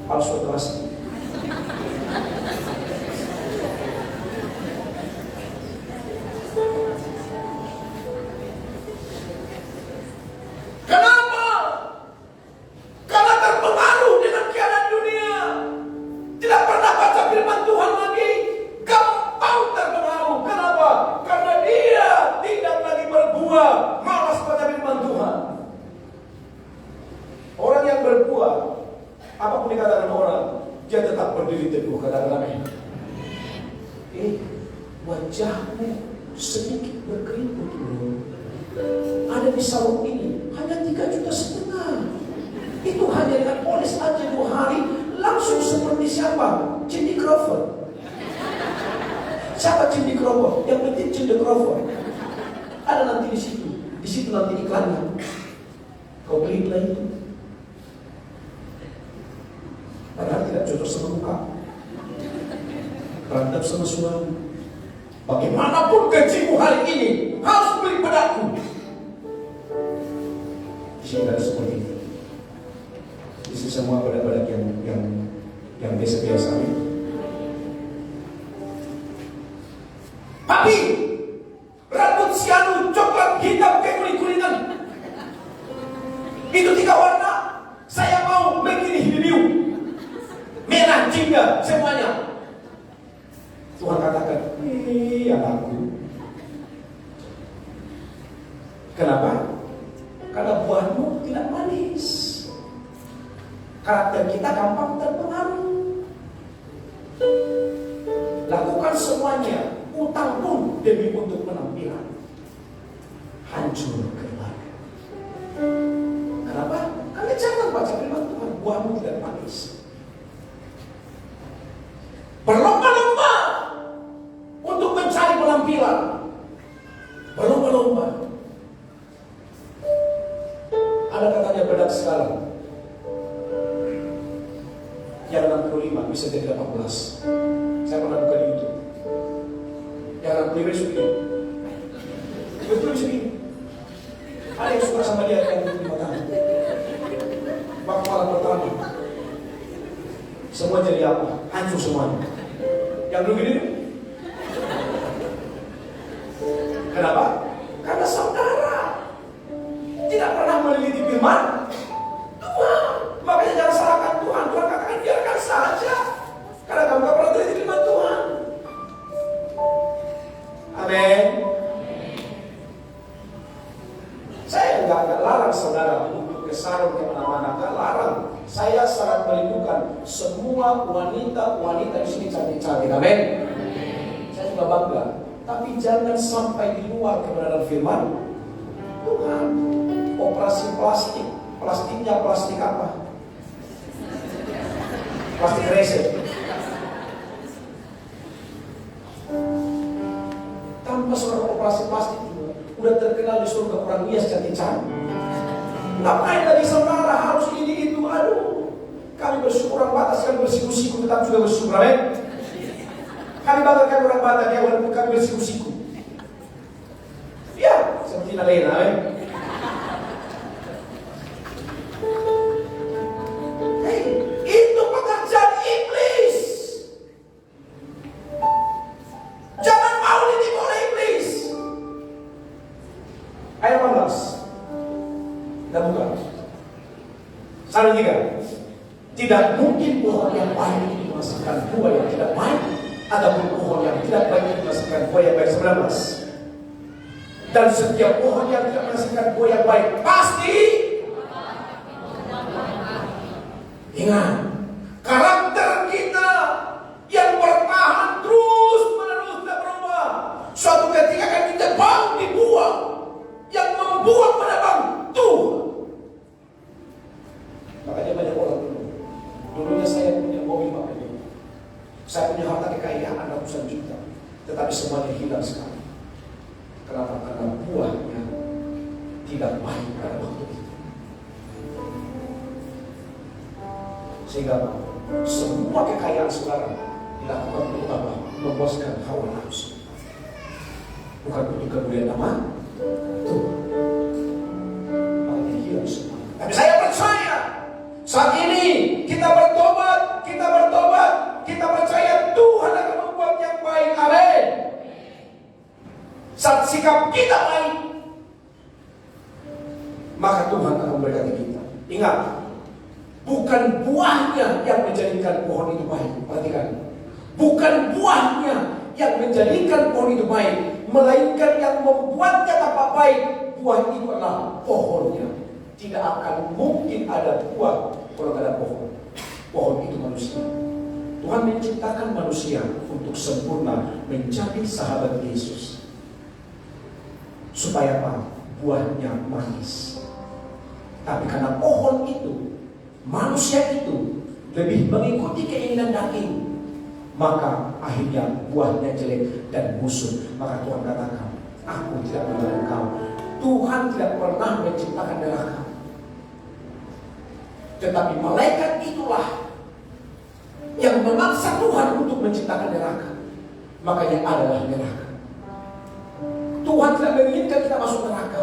palsu atau asli? apapun dikatakan orang, dia tetap berdiri teguh. Katakan amin. Wajahmu sedikit berkeriput, bro. Ada di salon ini hanya 3,5 juta. Itu hanya dengan polis aja 2 hari langsung seperti siapa? Cindy Crawford. Siapa Cindy Crawford? Yang penting Cindy Crawford. Ada nanti di situ. Di situ nanti iklannya. Kau beli iklan itu. Padahal tidak cocok sama muka. Berantem sama suami. Bagaimanapun gajimu hari ini harus beli padaku. Di sini ada seperti itu. Di sini semua badak-badak yang biasa-biasa. Papi, rambut sianu, coklat, hitam, kayak kuning-kuningan. Itu 3 warna. Saya mau begini biru, merah, jingga, semuanya. Tuhan katakan, anakku. Kenapa? Karena buahmu tidak manis. Karakter kita gampang terpengaruh. Lakukan semuanya. Utang pun demi untuk penampilan. Hancur keluarga. Kenapa? Karena jangan baca firman Tuhan, buahmu tidak manis. Berlomba-lomba untuk mencari penampilan. Berlomba-lomba. Ada katanya bedak sekarang. Yang 65 bisa jadi 18. Saya pernah buka di YouTube. Yang 65 segini. Betul segini. Ada yang suka sama dia yang 5 tahun. Waktu malam pertama. Semua jadi apa? Hancur semuanya. Yang dulu gini. Kenapa? Karena saudara tidak pernah meneliti firman Tuhan. Makanya jangan salahkan Tuhan. Tuhan katakan biarkan saja. Karena kamu tidak pernah teliti firman Tuhan. Amin. Saya enggak larang saudara untuk ke salon kemana-mana, enggak larang. Saya sangat merindukan semua wanita di sini cantik-cantik. Amin. Saya juga bangga. Tapi jangan sampai di luar kebenaran firman Tuhan. Operasi plastik, plastiknya plastik apa? Plastik resin. Tanpa seorang operasi plastik juga udah terkenal di surga orang hias cantik-cantik. Ngapain lagi saudara harus ini itu? Aduh, kami bersyukur orang Batak kan bersiku-siku tetap juga bersyukur. Amin. Kami banggakan orang Batak ya walaupun kami bersiku-siku. Ya, seperti Nalena. Amin. Itu pekerjaan iblis. Jangan mau ditipu oleh iblis. Ayat 18. Kita buka. 1-3. Tidak mungkin pohon yang baik menghasilkan buah yang tidak baik, ataupun pohon yang tidak baik menghasilkan buah yang baik. 19. Dan setiap pohon yang tidak menghasilkan buah yang baik pasti. Ingat, karakter kita yang bertahan terus menerus tidak berubah. Suatu ketika akan ditebang, dibuang. Yang membuang menebang Tuhan. Makanya banyak orang dulunya saya punya mobil pakai ini. Saya punya harta kekayaan ratusan juta, tetapi semuanya hilang sekali. Kenapa? Karena buahnya tidak baik pada waktu itu. Sehingga semua kekayaan sekarang dilakukan untuk apa? Memuaskan hawa nafsu. Bukan untuk kemuliaan nama Tuhan. Makanya hilang semua. Tapi saya percaya saat ini kita bertobat, kita percaya Tuhan akan membuat yang baik. Amin. Saat sikap kita baik, maka Tuhan akan memberkati kita. Ingat, bukan buahnya yang menjadikan pohon itu baik. Perhatikan, bukan buahnya yang menjadikan pohon itu baik, melainkan yang membuatnya tampak baik. Buah itu adalah pohonnya. Tidak akan mungkin ada buah kalau tidak ada pohon. Tuhan menciptakan manusia untuk sempurna menjadi sahabat Yesus. Supaya apa? Buahnya manis. Tapi karena pohon itu, manusia itu lebih mengikuti keinginan daging, maka akhirnya buahnya jelek dan busuk. Maka Tuhan katakan, aku tidak mengenal engkau. Tuhan tidak pernah menciptakan neraka. Tetapi malaikat itulah yang memaksa Tuhan untuk menciptakan neraka. Makanya adalah neraka. Tuhan tidak menginginkan kita masuk neraka,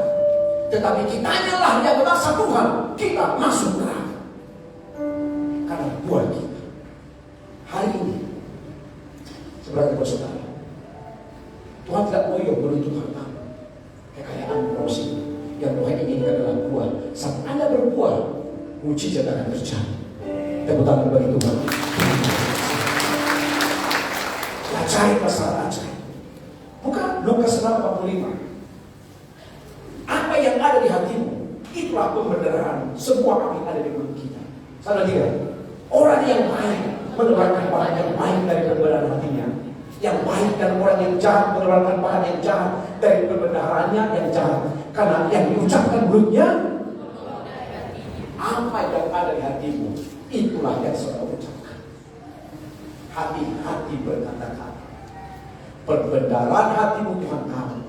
tetapi kitanya lah yang memaksa Tuhan kita masuk neraka. Karena buah kita. Hari ini, sebenarnya saudara, Tuhan tidak mau menuntut harta, kekayaan, profesi. Yang Tuhan inginkan adalah buah. Saat Anda berbuah, mujizat akan terjadi. Tepuk tangan bagi Tuhan. Ajaib, masalah ajaib. Bukan Lukas 6:45. Apa yang ada di hatimu, itulah pembenaran semua apa yang ada di mulut kita. Salah tidak? Orang yang baik mengeluarkan bahan yang baik dari kebenaran hatinya. Yang baik dan orang yang jahat mengeluarkan bahan yang jahat dari kebenarannya yang jahat. Karena yang diucapkan mulutnya, apa yang ada di hatimu, itulah yang saudara ucapkan. Hati-hati berkata-kata. Perbendaharaan hatimu Tuhan tahu.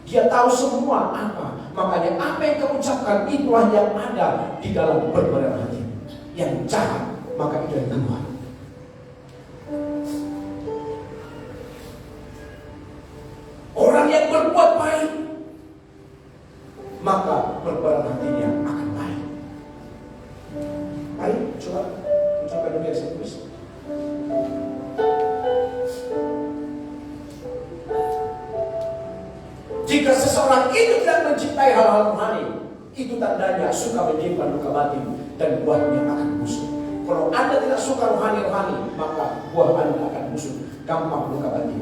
Dia tahu semua apa. Makanya apa yang kau ucapkan itulah yang ada di dalam perbendaharaan hatimu. Yang jahat, maka itu yang keluar. Orang yang berbuat baik, maka perbendaharaan hatinya akan baik. Baik, coba ucapkan dulu yang saya tulis. Jika seseorang itu tidak mencintai hal-hal rohani, itu tandanya suka menyimpan luka batin dan buahnya akan busuk. Kalau Anda tidak suka rohani-rohani, maka buah Anda akan busuk, gampang luka batin.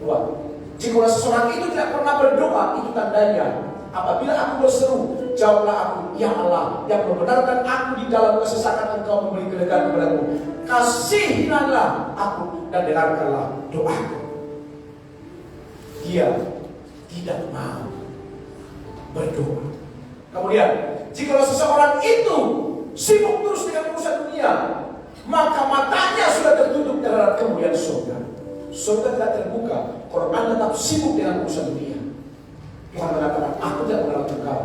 Dua, jika seseorang itu tidak pernah berdoa, itu tandanya apabila aku berseru, jawablah aku, ya Allah, yang membenarkan aku di dalam kesesatan Engkau memberi kelegaan kepadaku. Kasihilah aku dan dengarkanlah doaku. Dia tidak mau berdoa. Kemudian, jika seseorang itu sibuk terus dengan urusan dunia, maka matanya sudah tertutup terhadap kemuliaan surga. Surga tidak terbuka kalau Anda tetap sibuk dengan urusan dunia. Tuhan mengatakan, aku tidak mengenal engkau.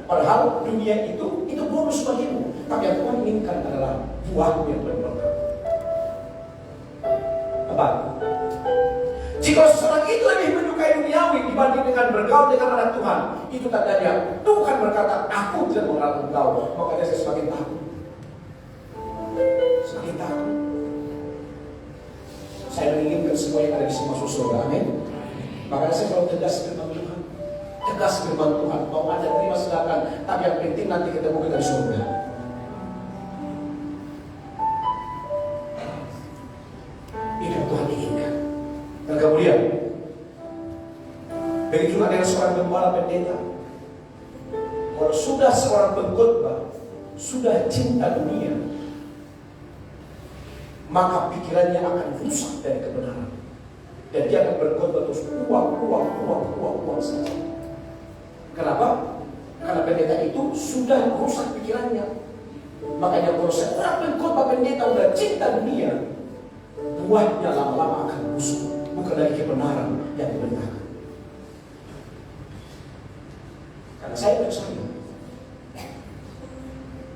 Padahal dunia itu bonus bagimu. Tapi yang Tuhan inginkan adalah buahmu yang berberkah. Apa? Jika seseorang itu lebih menyukai duniawi dibanding dengan bergaul dengan anak Tuhan, itu tandanya Tuhan berkata, aku tidak mengenal engkau. Makanya saya semakin takut. Semakin takut. Saya menginginkan semua yang ada di sini masuk surga. Amin. Makanya saya selalu tegas firman Tuhan. Tegas firman Tuhan. Mau Anda terima silakan. Tapi yang penting nanti ketemu kita di surga. Itu Tuhan inginkan. Dan kemudian, begitu juga dengan seorang gembala pendeta. Kalau sudah seorang pengkhotbah sudah cinta dunia, maka pikirannya akan rusak dari kebenaran. Dan dia akan berkhotbah terus uang saja. Kenapa? Karena pendeta itu sudah rusak pikirannya. Makanya kalau seorang pengkhotbah pendeta sudah cinta dunia, buahnya lama-lama akan busuk. Bukan dari kebenaran yang dibenarkan. Karena saya percaya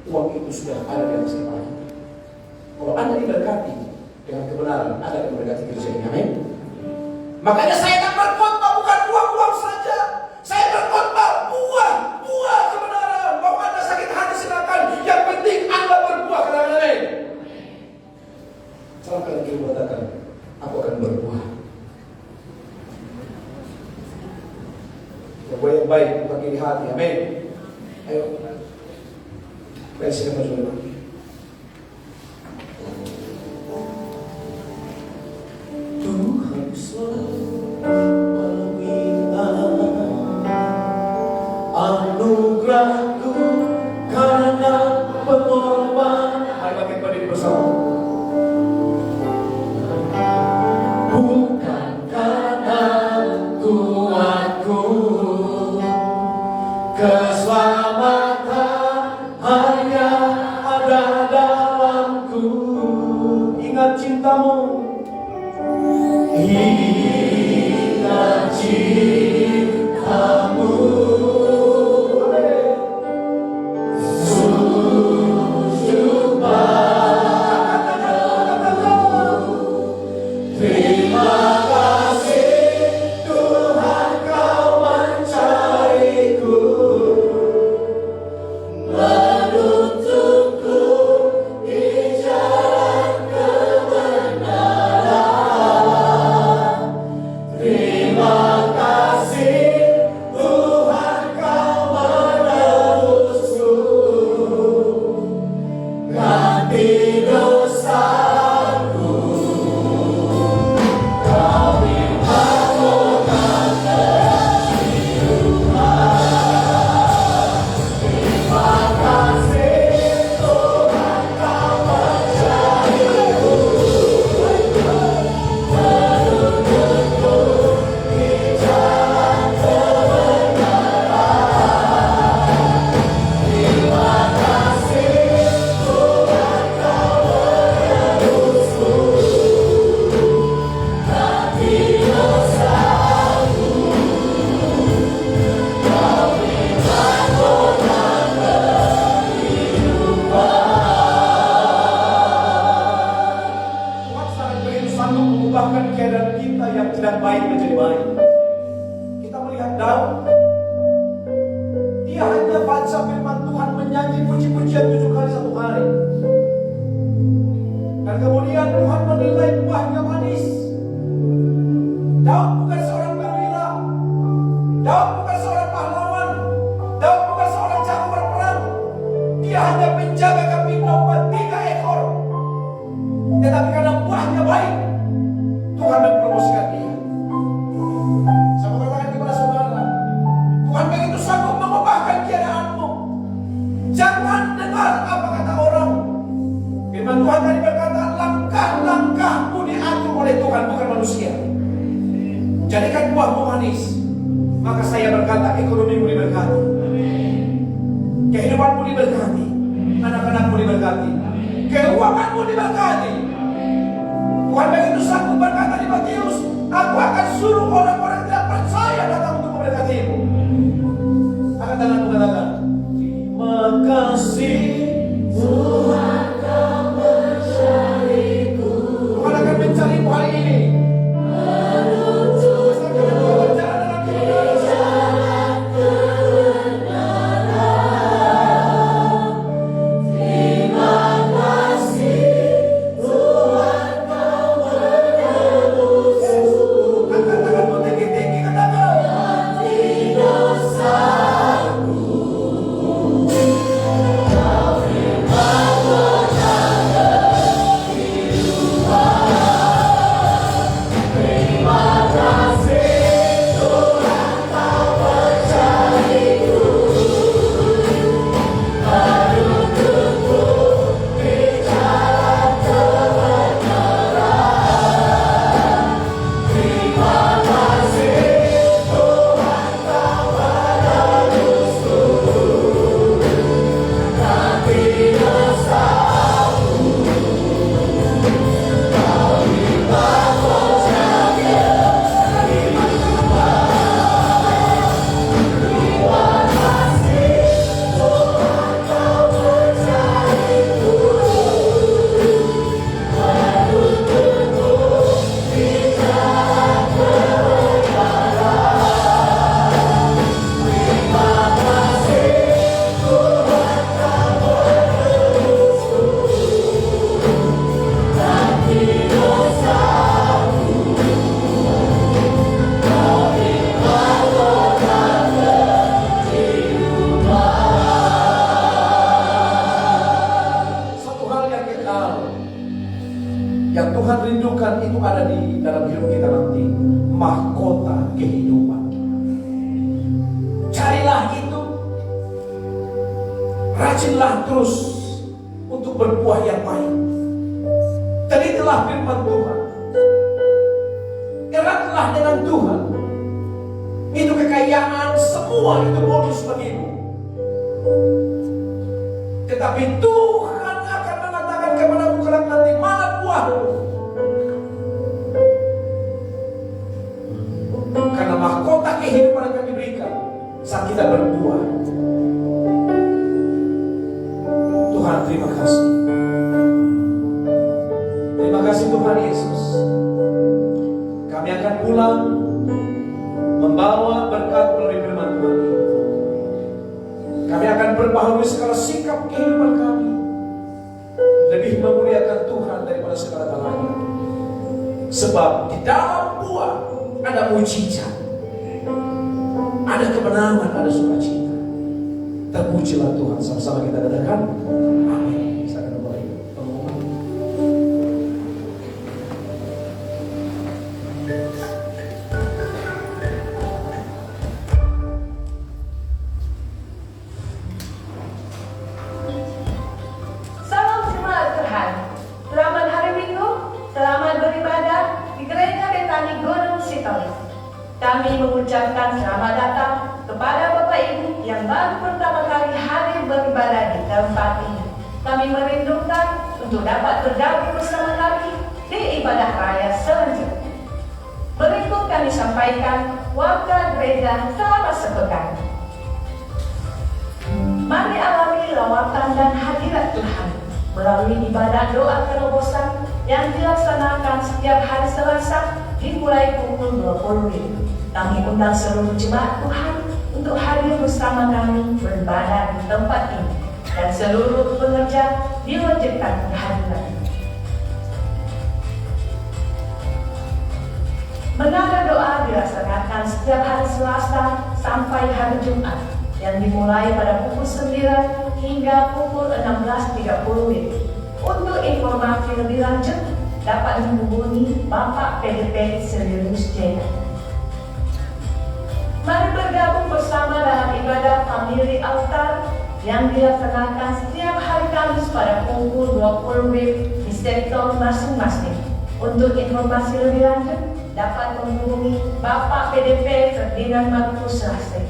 uang itu sudah ada di atas kepala kita. Kalau Anda diberkati dengan kebenaran, Anda akan memberkati gereja ini. Amin. Makanya saya akan berkhotbah bukan uang saja. Saya berkhotbah buah kebenaran. Mau Anda sakit hati silakan. Yang penting Anda berbuah. Katakan amin. Silakan kita katakan, aku akan berbuah. Berbuah yang baik, bukan kiri hati. Amin. Ayo. Silakan saudara. Tuhan selalu meminta anugerah-Ku karena pengorbanan. Mari bagi berdiri bersama. ingat cintamu. Ingat cintamu. Terima kasih Tuhan kau mencariku, menuntunku di jalan kebenaran. Terima kasih Tuhan kau menebusku, ganti dosaku. Mengubahkan keadaan kita yang tidak baik menjadi baik. Kita melihat Daud, dia hanya baca firman Tuhan, menyanyi puji-pujian 7 kali satu hari, dan kemudian Tuhan menilai buahnya manis. Daud bukan seorang perwira, Daud bukan seorang pahlawan, Daud bukan seorang jago berperang. Dia hanya penjaga kambing domba 3 ekor, tetapi karena buahnya baik, Tuhan mempromosikan dia. Saya mau katakan kepada saudara, Tuhan begitu sanggup mengubahkan keadaanmu. Jangan dengar apa kata orang. Firman Tuhan tadi berkata, langkah-langkahmu diatur oleh Tuhan, bukan manusia. Jadikan buahmu manis, maka saya berkata, ekonomimu diberkati, kehidupanmu diberkati, anak-anakmu diberkati, keuanganmu diberkati. Tuhan begitu sanggup berkata di Matius, aku akan suruh orang-orang tidak percaya datang untuk memberkatimu. Akan tanganmu katakan, terima kasih Tuhan kau mencariku. Tuhan akan mencarimu hari ini. Yang Tuhan rindukan itu ada di dalam hidup kita nanti, mahkota kehidupan. Carilah itu, rajinlah terus untuk berbuah yang baik. Telitilah firman Tuhan, eratlah dengan Tuhan. Itu kekayaan, semua itu bonus bagimu. Tetapi Tuhan akan mengatakan kepadamu kelak nanti, mana buahmu? kita berdua. Tuhan, terima kasih. Terima kasih Tuhan Yesus. Kami akan pulang membawa berkat melalui firman Tuhan ini. Kami akan berbaharui segala sikap kehidupan kami, lebih memuliakan Tuhan daripada segala galanya. Sebab di dalam buah ada mujizat, ada kemenangan, ada sukacita. Terpujilah Tuhan. Sama-sama kita katakan amin. Saya akan mulai pengumuman. Salam jemaat Tuhan. Selamat hari Minggu, selamat beribadah di Gereja Betani Gunung Sitolis. Kami mengucapkan selamat datang kepada Bapak Ibu yang baru pertama kali hadir beribadah di tempat ini. Kami merindukan untuk dapat bergabung bersama kami di ibadah raya selanjutnya. Berikut kami sampaikan warga gereja selama sepekan. Mari alami lawatan dan hadirat Tuhan melalui ibadah doa terobosan yang dilaksanakan setiap hari Selasa dimulai pukul 20. Kami undang seluruh jemaat Tuhan untuk hadir bersama kami beribadah di tempat ini, dan seluruh pengerja diwajibkan kehadiran. Menara doa dilaksanakan setiap hari Selasa sampai hari Jumat, yang dimulai pada pukul 9 hingga pukul 16.30. Untuk informasi lebih lanjut dapat menghubungi Bapak PDP Serius Jaya. Mari bergabung bersama dalam ibadah Family Altar yang dilaksanakan setiap hari Kamis pada pukul 20 WIB di sektor masing-masing. Untuk informasi lebih lanjut dapat menghubungi Bapak PDP Ferdinand Markus Rase.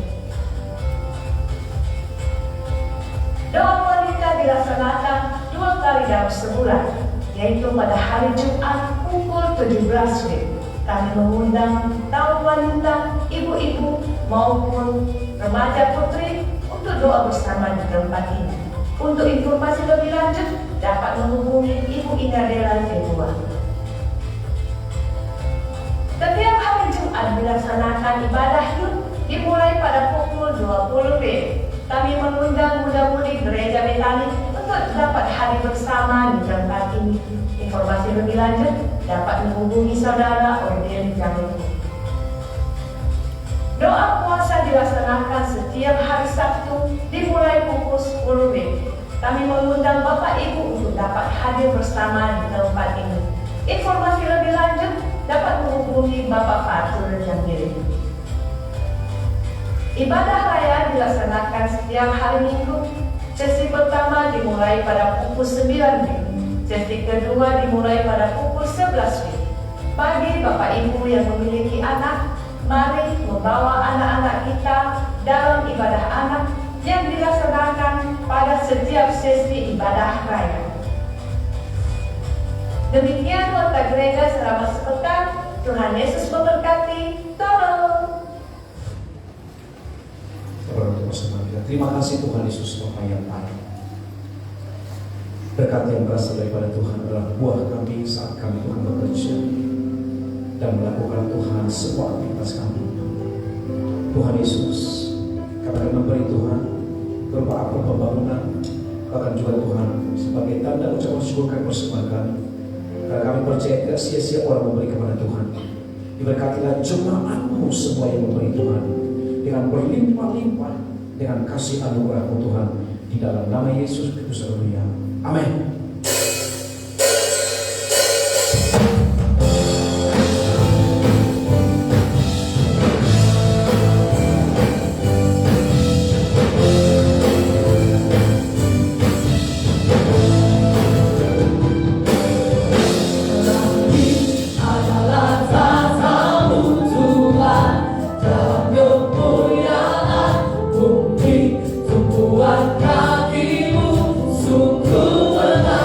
Doa wanita dilaksanakan 2 kali dalam sebulan, yaitu pada hari Jumat pukul 17 WIB. Kami mengundang kaum wanita, ibu-ibu maupun remaja putri untuk doa bersama di tempat ini. Untuk informasi lebih lanjut dapat menghubungi Ibu Ingadela Febua. Setiap hari Jumat dilaksanakan ibadah Yud dimulai pada pukul 20 WIB. Kami mengundang muda-mudi Gereja Betani untuk dapat hadir bersama di tempat ini. Informasi lebih lanjut dapat menghubungi saudara Ordin Jamin. Doa puasa dilaksanakan setiap hari Sabtu dimulai pukul 10 WIB. Kami mengundang Bapak Ibu untuk dapat hadir bersama di tempat ini. Informasi lebih lanjut dapat menghubungi Bapak Fatul Jamil. Ibadah raya dilaksanakan setiap hari Minggu. Sesi pertama dimulai pada pukul 9 WIB. Sesi kedua dimulai pada pukul 11 WIB. Bagi Bapak Ibu yang memiliki anak, mari membawa anak-anak kita dalam ibadah anak yang dilaksanakan pada setiap sesi ibadah raya. Demikian warta gereja selama sepekan. Tuhan Yesus memberkati. Tolong. Terima kasih Tuhan Yesus Bapa yang baik. Berkat yang berasal daripada Tuhan adalah buah kami saat kami Tuhan bekerja dan melakukan Tuhan semua aktivitas kami. Tuhan Yesus, kami akan memberi Tuhan berupa apel pembangunan, bahkan juga Tuhan sebagai tanda ucapan syukur kami persembahan kami. Karena kami percaya tidak sia-sia orang memberi kepada Tuhan. Diberkatilah jemaat-Mu semua yang memberi Tuhan dengan berlimpah-limpah dengan kasih anugerah-Mu Tuhan, di dalam nama Yesus Kristus. Amin. Tumpuan kakimu sungguh benar.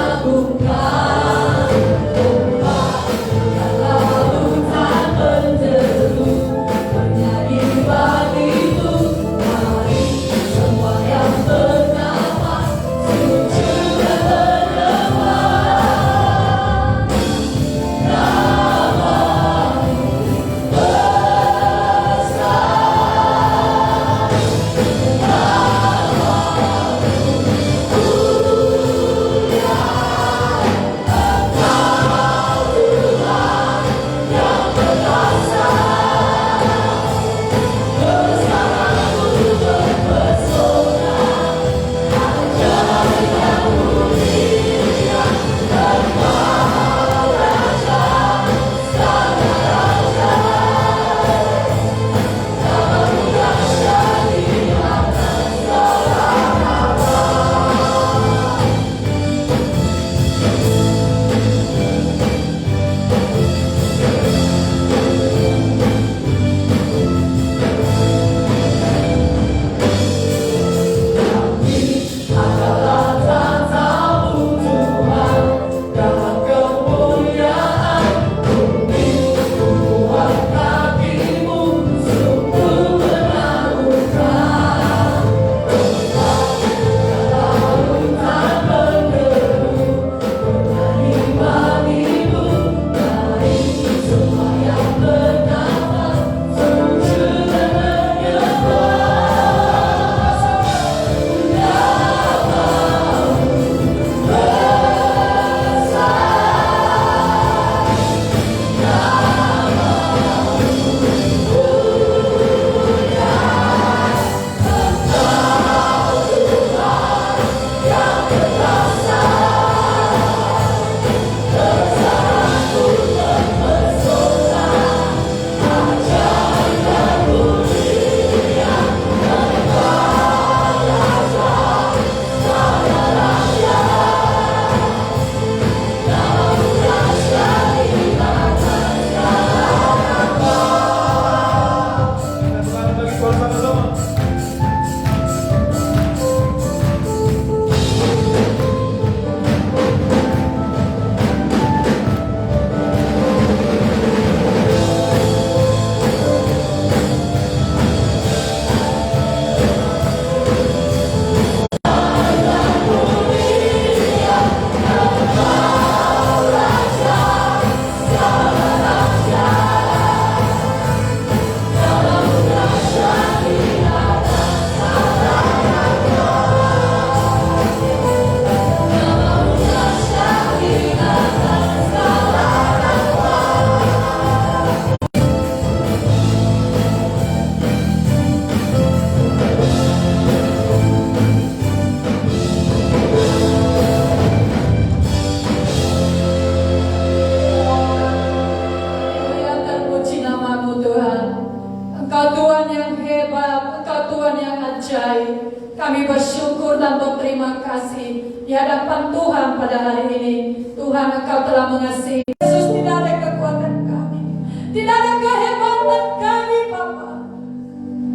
Kami bersyukur dan berterima kasih di hadapan Tuhan pada hari ini. Tuhan, Engkau telah mengasihi. Yesus, tidak ada kekuatan kami, tidak ada kehebatan kami, Bapa.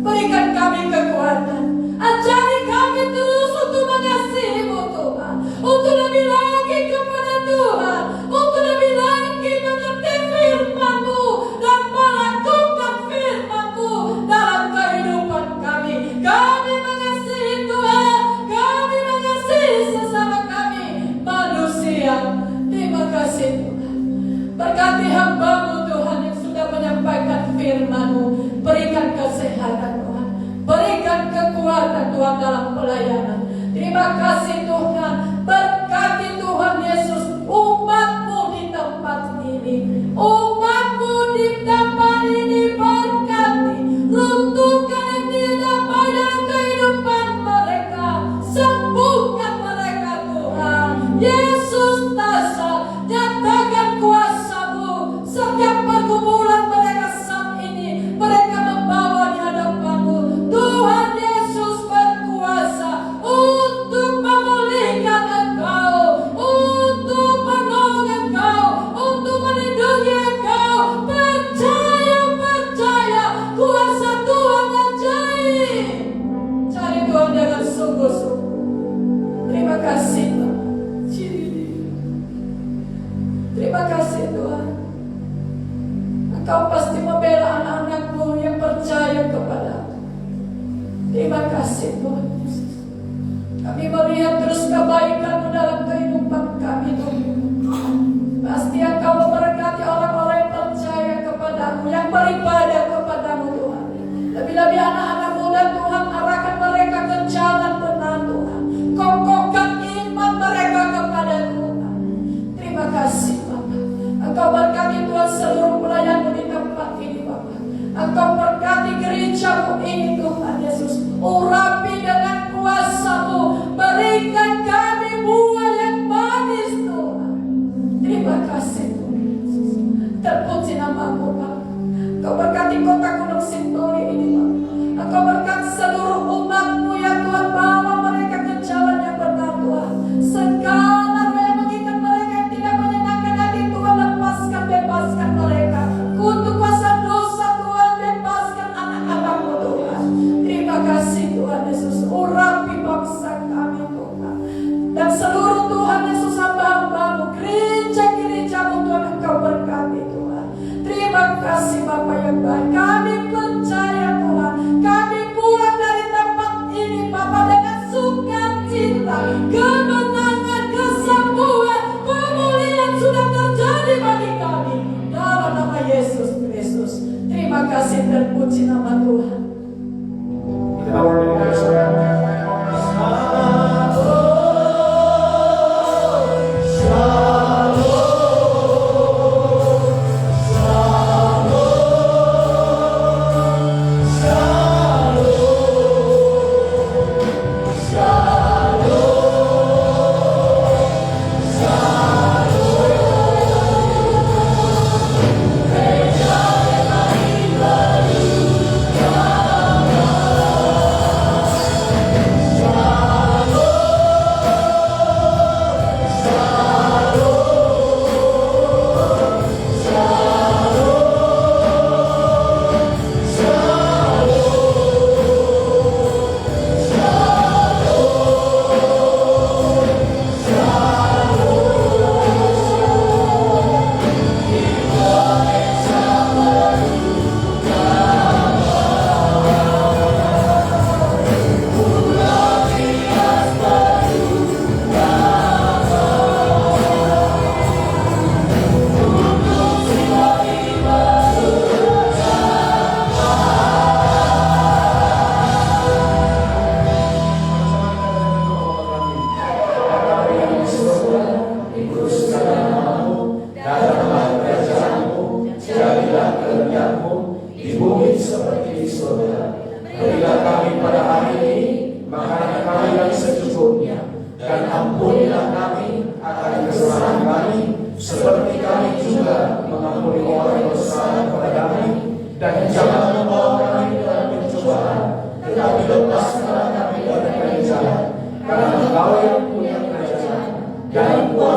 Berikan kami kekuatan. Ajari kami terus untuk mengasihi-Mu, Tuhan. Untuk lebih lagi kepada Tuhan. Untuk lebih lagi mengerti firman-Mu dan melakukan firman-Mu dalam kehidupan kami. Kami mengasihi Tuhan. Kami mengasihi sesama kami, manusia. Terima kasih Tuhan. Berkati hamba-Mu Tuhan yang sudah menyampaikan firman-Mu. Berikan kesehatan Tuhan. Berikan kekuatan Tuhan dalam pelayanan. Terima kasih Tuhan. Berkati Tuhan Yesus umat-Mu di tempat ini. Umat-Mu di tempat ini berkati. Runtuhkan yang tidak baik dalam kehidupan mereka. Sembuhkan mereka Tuhan. Yesus Nazar, nyatakan kuasa-Mu. Setiap pergumulan mereka saat ini, mereka membawa di hadapan-Mu. Tuhan Yesus berkuasa untuk memulihkan engkau, untuk menolong engkau, untuk melindungi engkau. Percaya, kuasa Tuhan yang jahit. Cari Tuhan dengan sungguh-sungguh. Terima kasih Tuhan. Terima kasih Tuhan. Engkau pasti membela anak-anak-Mu yang percaya kepada-Mu. Terima kasih Tuhan Yesus. Kami melihat terus kebaikan-Mu dalam kehidupan kami Tuhan. Pasti Engkau memberkati orang-orang yang percaya kepada-Mu, yang beribadah kepada-Mu Tuhan. Lebih-lebih anak-anak muda Tuhan, arahkan mereka ke jalan benar Tuhan. Kokohkan iman mereka kepada Tuhan. Terima kasih Bapa. Engkau berkati Tuhan seluruh pelayan-Mu di tempat ini Bapa. Engkau berkati gereja-Mu ini Tuhan Yesus. Urapi dengan kuasa-Mu. Berikan kami buah yang manis Tuhan. Terima kasih Tuhan Yesus. Terpuji nama-Mu Bapa. Engkau berkati kota Gunung Sintoli ini Bapa. Engkau berkati seluruh umat-Mu ya Tuhan. Bawa mereka ke jalan yang benar Tuhan. Segala yang mengikat mereka yang tidak menyenangkan hati Tuhan, lepaskan, bebaskan mereka. Untuk kuasa dosa Tuhan, bebaskan anak-anak-Mu Tuhan. Terima kasih Tuhan Yesus. Urapi bangsa kami Tuhan. Dan seluruh Tuhan Yesus hamba-hamba-Mu, gereja-gereja-Mu Tuhan, Engkau berkati Tuhan. Terima kasih Bapa yang baik. Kami percaya Tuhan. Kami pulang dari tempat ini Bapa dengan sukacita. Kemenangan, kesembuhan, pemulihan sudah terjadi bagi kami. Dalam nama Yesus Kristus. Terima kasih dan puji nama Tuhan. Kita berdoa. Dan jangan membawa kami dalam pencobaan, tetapi lepaskanlah kami dari jalan dan kuasa